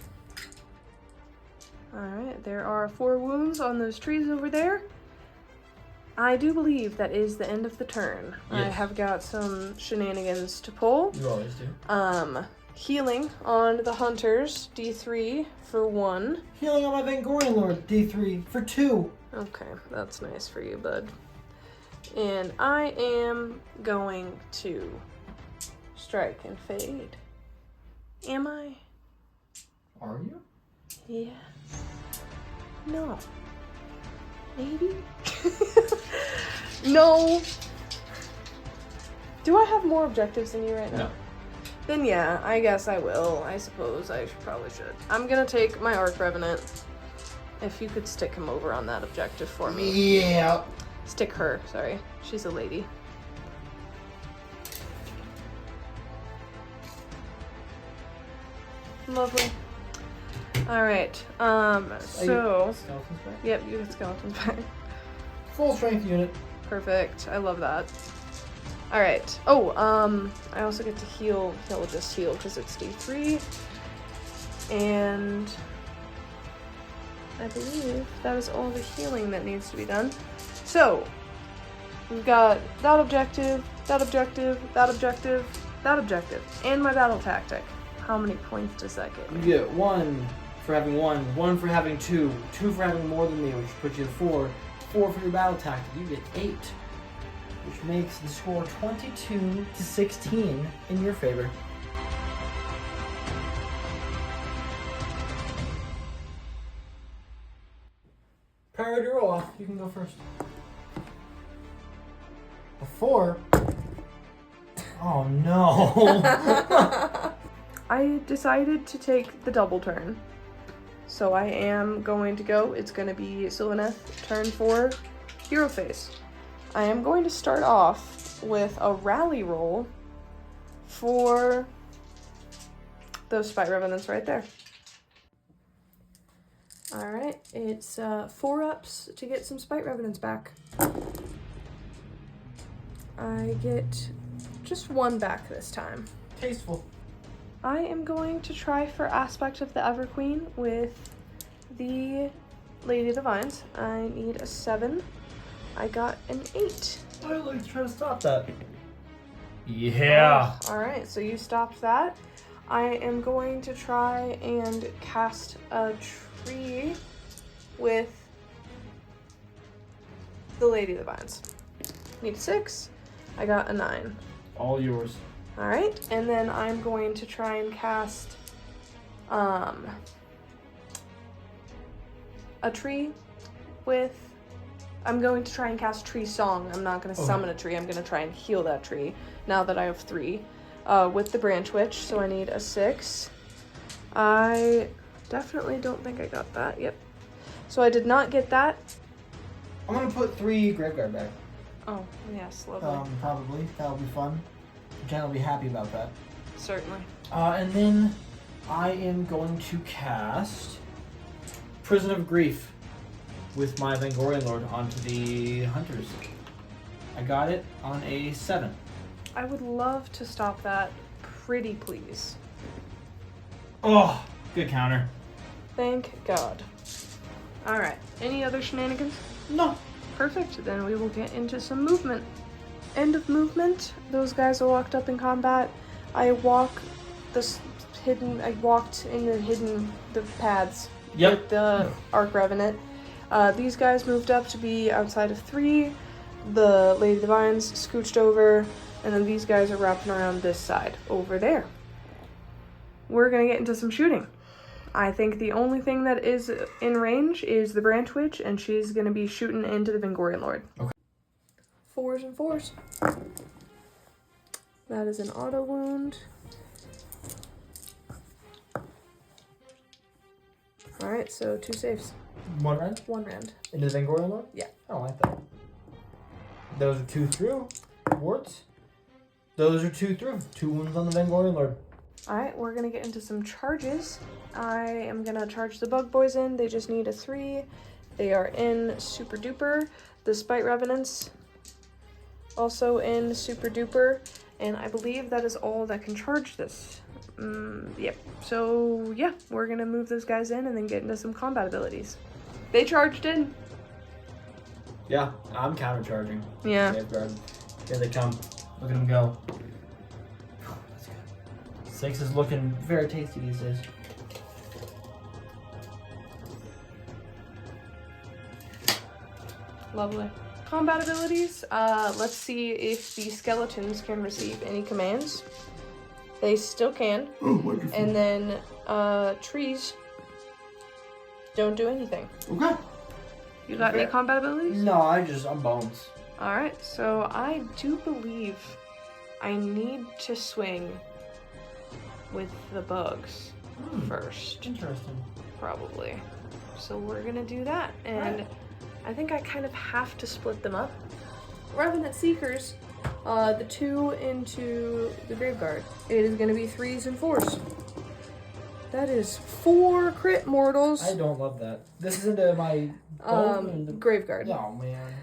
Alright, there are 4 wounds on those trees over there. I do believe that is the end of the turn. Yes. I have got some shenanigans to pull. You always do. Healing on the Hunters, D3 for 1. Healing on my Vengorian Lord, D3 for 2. Okay, that's nice for you, bud. And I am going to strike and fade. Am I? Are you? Yes. No. Maybe? No. Do I have more objectives than you right now? No. Then yeah, I guess I will. I suppose I probably should. I'm gonna take my Arc Revenant. If you could stick him over on that objective for me. Yeah. Stick her, sorry. She's a lady. Lovely. Alright, so... Skeletons back? Yep, you get skeletons back. Full strength unit. Perfect. I love that. Alright. Oh, I also get to heal. He'll just heal because it's D3. And I believe that is all the healing that needs to be done. So, we've got that objective, that objective, that objective, that objective, and my battle tactic. How many points does that get You me? get 1 for having 1 for having 2, 2 for having more than me, which puts you at 4, 4 for your battle tactic. You get 8, which makes the score 22 to 16 in your favor. you can go first. Before. Oh no. I decided to take the double turn. So I am going to go. It's going to be Sylvaneth Turn 4 Hero Phase. I am going to start off with a rally roll for those Spite Revenants right there. Alright, it's 4 ups to get some Spite Revenants back. I get just 1 back this time. Tasteful. I am going to try for Aspect of the Everqueen with the Lady of the Vines. I need a 7. I got an 8. I'd like to try to stop that. Yeah. Oh, alright, so you stopped that. I am going to try and cast a tree with the Lady of the Vines. Need a 6. I got a 9. All yours. Alright, and then I'm going to try and cast a tree with... I'm going to try and cast Tree Song. I'm not going to summon a tree. I'm going to try and heal that tree now that I have 3 with the Branchwych, so I need a 6. I definitely don't think I got that. Yep. So I did not get that. I'm going to put 3 Graveguard back. Oh, yes, lovely. Probably. That'll be fun. Jen will be happy about that. Certainly. And then I am going to cast Prison of Grief with my Vengorian Lord onto the Hunters. I got it on a 7. I would love to stop that, pretty please. Oh, good counter. Thank God. Alright, any other shenanigans? No. Perfect, then we will get into some movement. End of movement, those guys are locked up in combat. I walked in the paths with the Arc Revenant. These guys moved up to be outside of 3. The Lady of the Vines scooched over, and then these guys are wrapping around this side over there. We're gonna get into some shooting. I think the only thing that is in range is the Branchwych, and she's gonna be shooting into the Vengorian Lord. Okay. 4s and 4s. That is an auto wound. Alright, so 2 saves. 1 round? 1 round. Into the Vengorian Lord? Yeah. I don't like that. Those are 2 through. Warts. Those are 2 through. 2 wounds on the Vengorian Lord. Alright, we're gonna get into some charges. I am gonna charge the bug boys in. They just need a 3. They are in super duper. The Spite Revenants also in super duper. And I believe that is all that can charge this. Yep. So yeah, we're gonna move those guys in and then get into some combat abilities. They charged in. Yeah, I'm counter-charging. Yeah. Safeguard. Here they come. Look at them go. That's good. 6 is looking very tasty these days. Lovely. Combat abilities. Let's see if the skeletons can receive any commands. They still can. Oh, wonderful. And then trees don't do anything. Okay. You got any combat abilities? No, I'm bones. Alright, so I do believe I need to swing with the bugs first. Interesting. Probably. So we're gonna do that. And I think I kind of have to split them up. Revenant Seekers, the 2 into the Graveguard. It is gonna be 3s and 4s. That is 4 crit mortals. I don't love that. This is into my Graveguard. Oh man.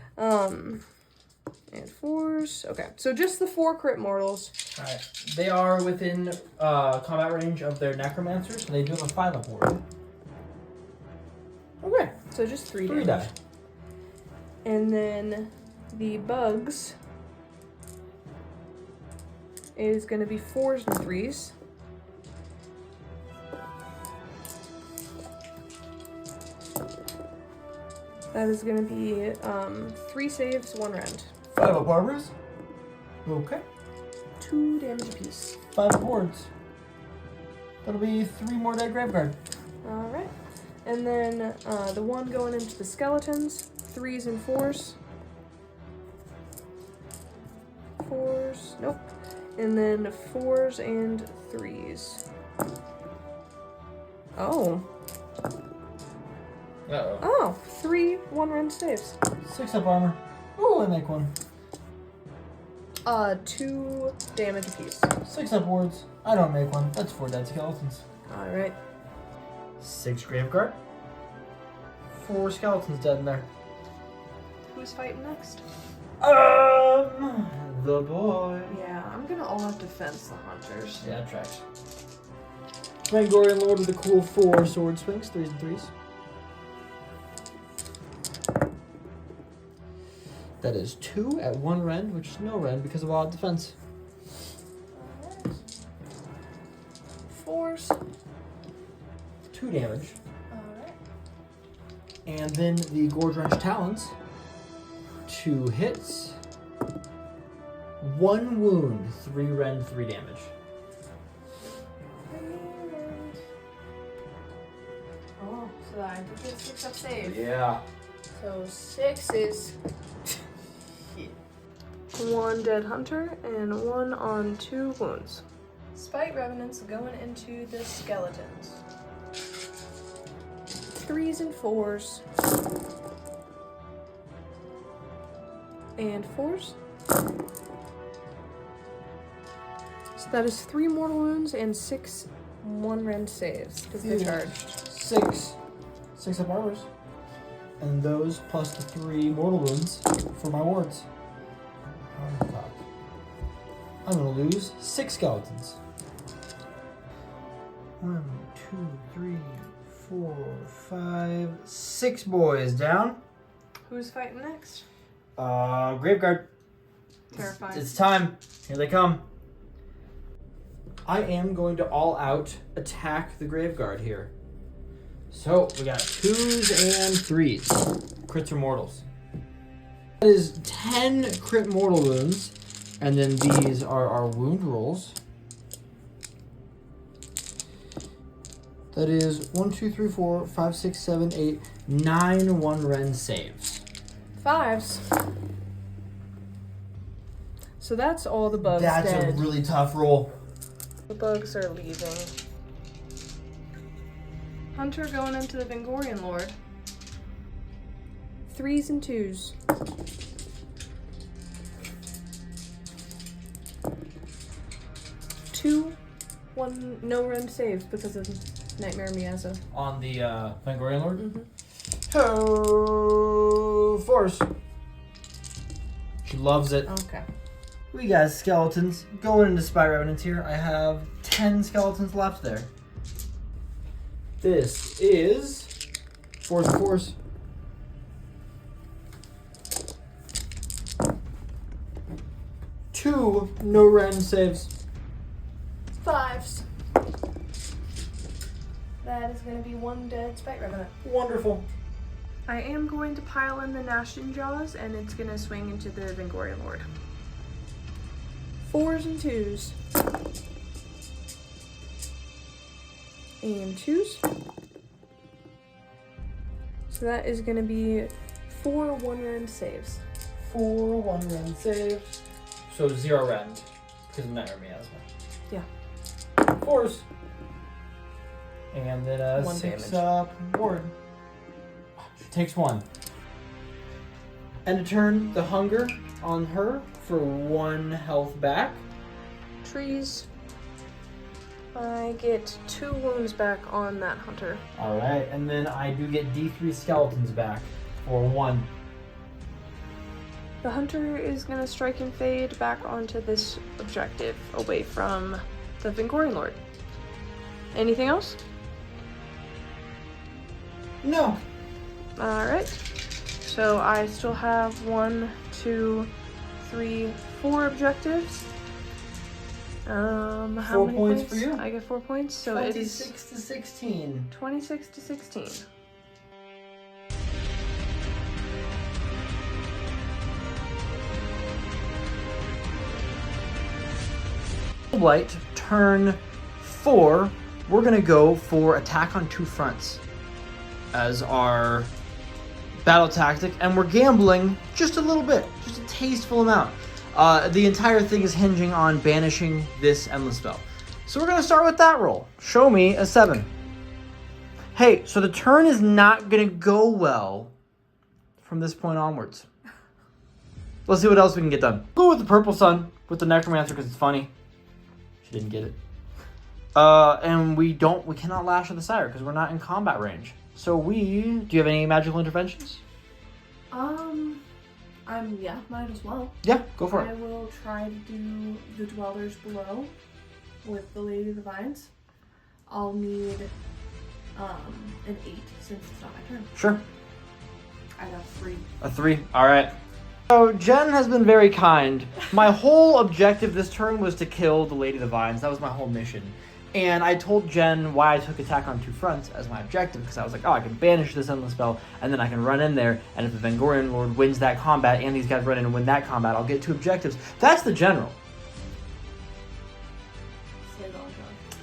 And 4s. Okay, so just the 4 crit mortals. Alright. They are within combat range of their Necromancer, so they do have a 5-up ward. Okay. So just 3 3 damage. die. And then the bugs is going to be 4s and 3s. That is going to be 3 saves, 1 round. 5-up arbors. Okay. 2 damage apiece. 5 wards. That'll be 3 more dead Graveguard. Alright. And then the 1 going into the skeletons, 3s and 4s. 4s, nope. And then 4s and 3s. Oh. Uh-oh. Oh, 3 1-run saves. 6 up armor. Oh, I make one. 2 damage apiece. 6 up wards. I don't make one. That's 4 dead skeletons. Alright. 6 graveguard. 4 skeletons dead in there. Who's fighting next? The boy. Yeah, I'm gonna all out defense the hunters. Yeah, that tracks. Vengorian Lord with a cool 4 sword swings, 3s and 3s. That is 2 at 1 rend, which is no rend because of all out defense. 4s. 2 damage. Alright. And then the Gorge Wrench Talons. 2 hits. 1 wound, 3 rend, 3 damage. Oh, so I did get a 6 up save. Yeah. So 6 is. 1 dead hunter and 1 on 2 wounds. Spite Revenants going into the skeletons. 3s and 4s. And 4s. So that is 3 mortal wounds and 6 1-rend saves because they're charged. 6 up armors. And those plus the 3 mortal wounds for my wards. I'm gonna lose 6 skeletons. 1, 2, 3, 4, 5, 6 boys down. Who's fighting next? Graveguard. Terrifying. It's time. Here they come. I am going to all out attack the Graveguard here. So we got 2s and 3s. Crits or mortals. That is 10 crit mortal wounds. And then these are our wound rolls. That is 1, 2, 3, 4, 5, 6, 7, 8, 9 1-rend saves. 5s. So that's all the bugs That's dead. a really tough roll. The bugs are leaving. Hunter going into the Vengorian Lord. 3s and 2s. 2 1 no rend saves because of Nightmare Miasa. On the Vengorian Lord? Mm-hmm. Oh, force. She loves it. Okay. We got skeletons going into Spite Revenants here. I have 10 skeletons left there. This is force. 2 no rend saves. 5s. That is going to be 1 dead Spite Revenant. Wonderful. I am going to pile in the Gnashing Jaws, and it's going to swing into the Vengorian Lord. 4s and 2s. And 2s. So that is going to be 4 1-rend saves. 4 1-rend saves. So 0 rend. Because of Nightmare Miasma. Yeah. 4s. And then a 1 6 damage. up ward. Takes 1. And to turn the hunger on her for 1 health back. Trees. I get 2 wounds back on that hunter. Alright, and then I do get D3 skeletons back for 1. The hunter is going to strike and fade back onto this objective away from the Vengorian Lord. Anything else? No. Alright. So I still have 1, 2, 3, 4 objectives. How 4 many points for you. I get 4 points, so it is 26 to 16. 26 to 16. Soulblight, turn 4. We're gonna go for attack on 2 fronts as our battle tactic, and we're gambling just a little bit, just a tasteful amount. The entire thing is hinging on banishing this endless spell. So we're going to start with that roll. Show me a 7. Hey, so the turn is not going to go well from this point onwards. Let's see what else we can get done. Go with the Purple Sun with the Necromancer because it's funny. She didn't get it. And we cannot Lash of the Sire because we're not in combat range. So do you have any magical interventions? Yeah, might as well. Yeah, go for it. I will try to do the Dwellers Below with the Lady of the Vines. I'll need an 8 since it's not my turn. Sure. I got 3. A 3. All right. So Jen has been very kind. My whole objective this turn was to kill the Lady of the Vines. That was my whole mission. And I told Jen why I took attack on 2 fronts as my objective, because I was like, oh, I can banish this endless spell, and then I can run in there, and if the Vengorian Lord wins that combat, and these guys run in and win that combat, I'll get 2 objectives. That's the general.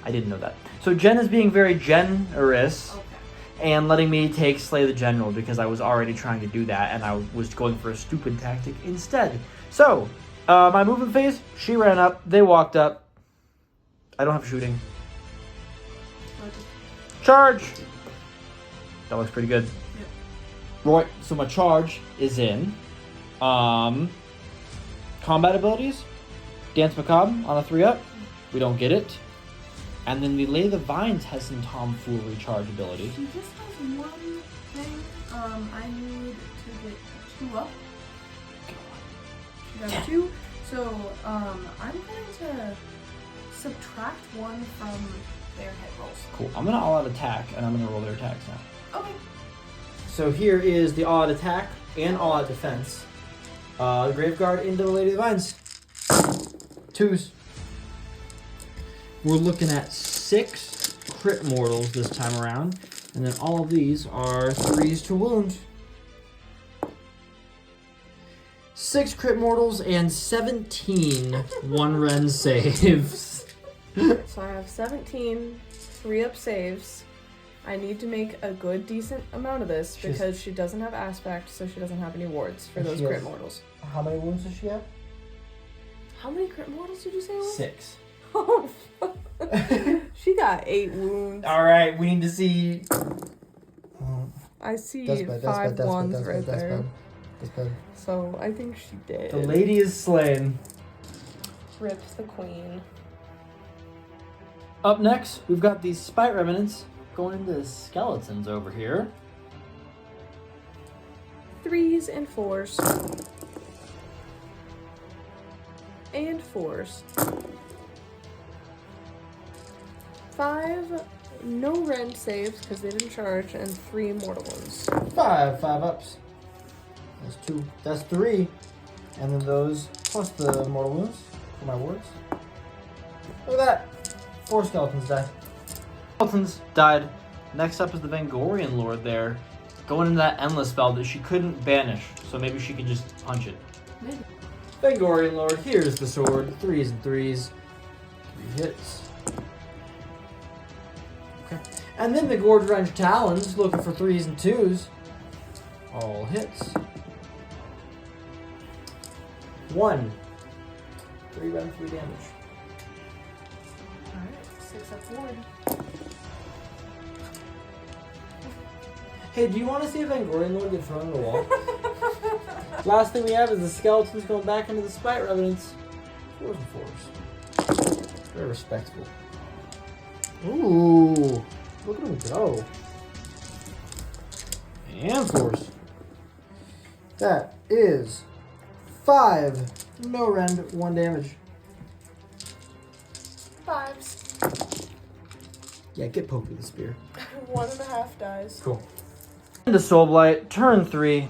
I didn't know that. So Jen is being very generous. Okay. And letting me take Slay the General because I was already trying to do that and I was going for a stupid tactic instead. So, my movement phase, she ran up, they walked up. I don't have shooting. Charge! That looks pretty good. Yep. Right, so my charge is in combat abilities. Dance Macabre on a 3-up. We don't get it. And then the Lay the Vines has some tomfoolery charge ability. She just has one thing. I need to get 2 up. She got 2. So, I'm going to subtract 1 from their hit rolls. Cool. I'm going to all-out attack, and I'm going to roll their attacks now. Okay. So here is the all-out attack and all-out defense. The Graveguard into the Lady of the Vines. 2s. We're looking at 6 crit mortals this time around, and then all of these are 3s to wound. 6 crit mortals and 17 one-ren saves. So I have 17 3-up saves. I need to make a good, decent amount of this because she doesn't have aspect, so she doesn't have any wards for those crit mortals. How many wounds does she have? How many crit mortals did you say? 6. Oh, she got 8 wounds. All right, we need to see. I see 5 ones right there. That's bad. So I think she did. The lady is slain. Rips the queen. Up next, we've got these Spite Revenants going into the skeletons over here. 3s and 4s. And 4s. 5 no rend saves because they didn't charge, and 3 mortal wounds. 5 ups. That's 2. That's 3. And then those plus the mortal wounds for my wards. Look at that. 4 skeletons died. Skeletons died. Next up is the Vengorian Lord there, going into that endless spell that she couldn't banish, so maybe she could just punch it. Maybe. Vengorian Lord, here's the sword. 3s and 3s. 3 hits. Okay. And then the Gorge Wrench Talons, looking for 3s and 2s. All hits. 1. 3 round 3 damage. Alright, 6 up ward. Hey, do you want to see a Vengorian Lord get thrown in the wall? Last thing we have is the skeletons going back into the Spite Revenants. 4s and 4s. Very respectable. Ooh, look at him go. And 4s. That is 5. No rend, 1 damage. 5s. Yeah, get poked with the spear. 1.5 dies. Cool. Into Soulblight, turn 3.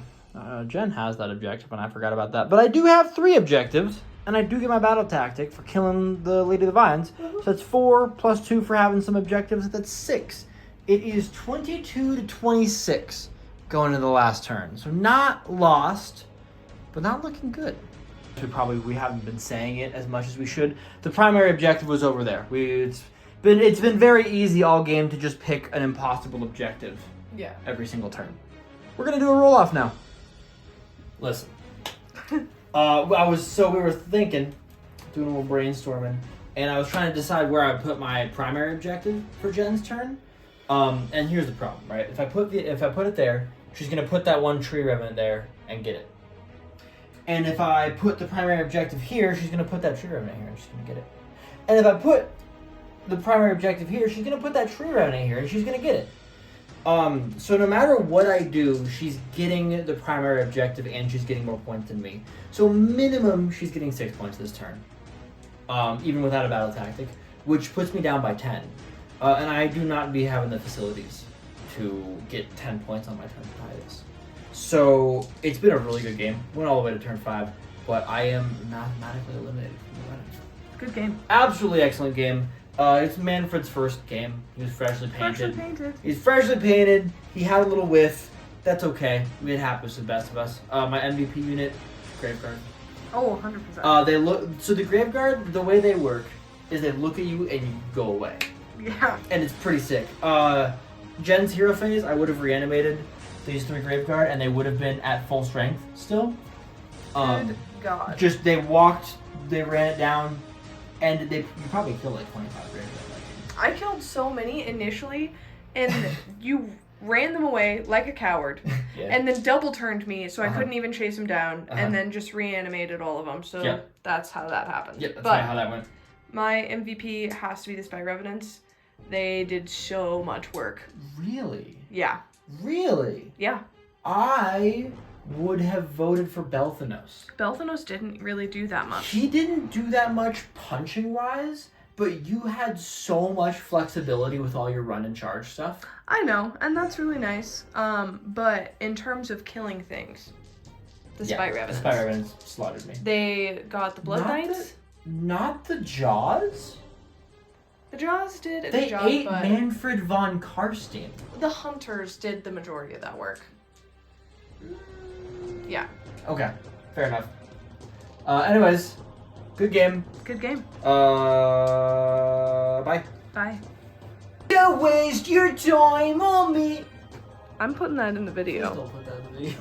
Jen has that objective, and I forgot about that. But I do have 3 objectives, and I do get my battle tactic for killing the Lady of the Vines. So that's 4 plus 2 for having some objectives. That's 6. It is 22 to 26 going into the last turn. So not lost, but not looking good. We haven't been saying it as much as we should. The primary objective was over there. It's been very easy all game to just pick an impossible objective. Yeah. Every single turn. we're gonna do a roll off now. Listen. We were thinking, doing a little brainstorming, and I was trying to decide where I would put my primary objective for Jen's turn. And here's the problem, right? If I put it there, she's gonna put that one Tree Revenant there and get it. And if I put the primary objective here, she's gonna put that Tree Revenant here and she's gonna get it. And if I put the primary objective here, she's gonna put that Tree Revenant here and she's gonna get it. So no matter what I do, she's getting the primary objective and she's getting more points than me. So minimum, she's getting 6 points this turn, even without a battle tactic, which puts me down by 10. And I do not be having the facilities to get 10 points on my turn to tie this. So it's been a really good game. Went all the way to turn 5, but I am mathematically eliminated from the running. Good game. Absolutely excellent game. It's Mannfred's first game. He was freshly painted. Freshly painted. He's freshly painted. He had a little whiff. That's okay. It happens to the best of us. My MVP unit, Graveguard. Oh, 100%. They look. So the Graveguard, the way they work is they look at you and you go away. Yeah. And it's pretty sick. Jen's hero phase, I would have reanimated these 3 Graveguard and they would have been at full strength still. Good God. Just they walked, they ran it down, and you probably killed like 25 Graveguard. I killed so many initially, and you ran them away like a coward, Yeah. and then double turned me, so I couldn't even chase them down, Uh-huh. and then just reanimated all of them. So that's how that happened. Yep, that's but how that went. my MVP has to be the Spite Revenants. They did so much work. Really? Yeah. Really? Yeah. I would have voted for Belthanos. Belthanos didn't really do that much. He didn't do that much punching wise, but you had so much flexibility with all your run and charge stuff. I know, and that's really nice. But in terms of killing things, the Spite Revenants. The Spite Revenants slaughtered me. They got the Blood Knights. Not the Jaws? The Jaws did a They good job, ate but Mannfred von Carstein. the Hunters did the majority of that work. Yeah. Okay, fair enough. Anyways, good game. Good game. Bye. Bye. Don't waste your time on me. I'm putting that in the video. Please don't put that in the video.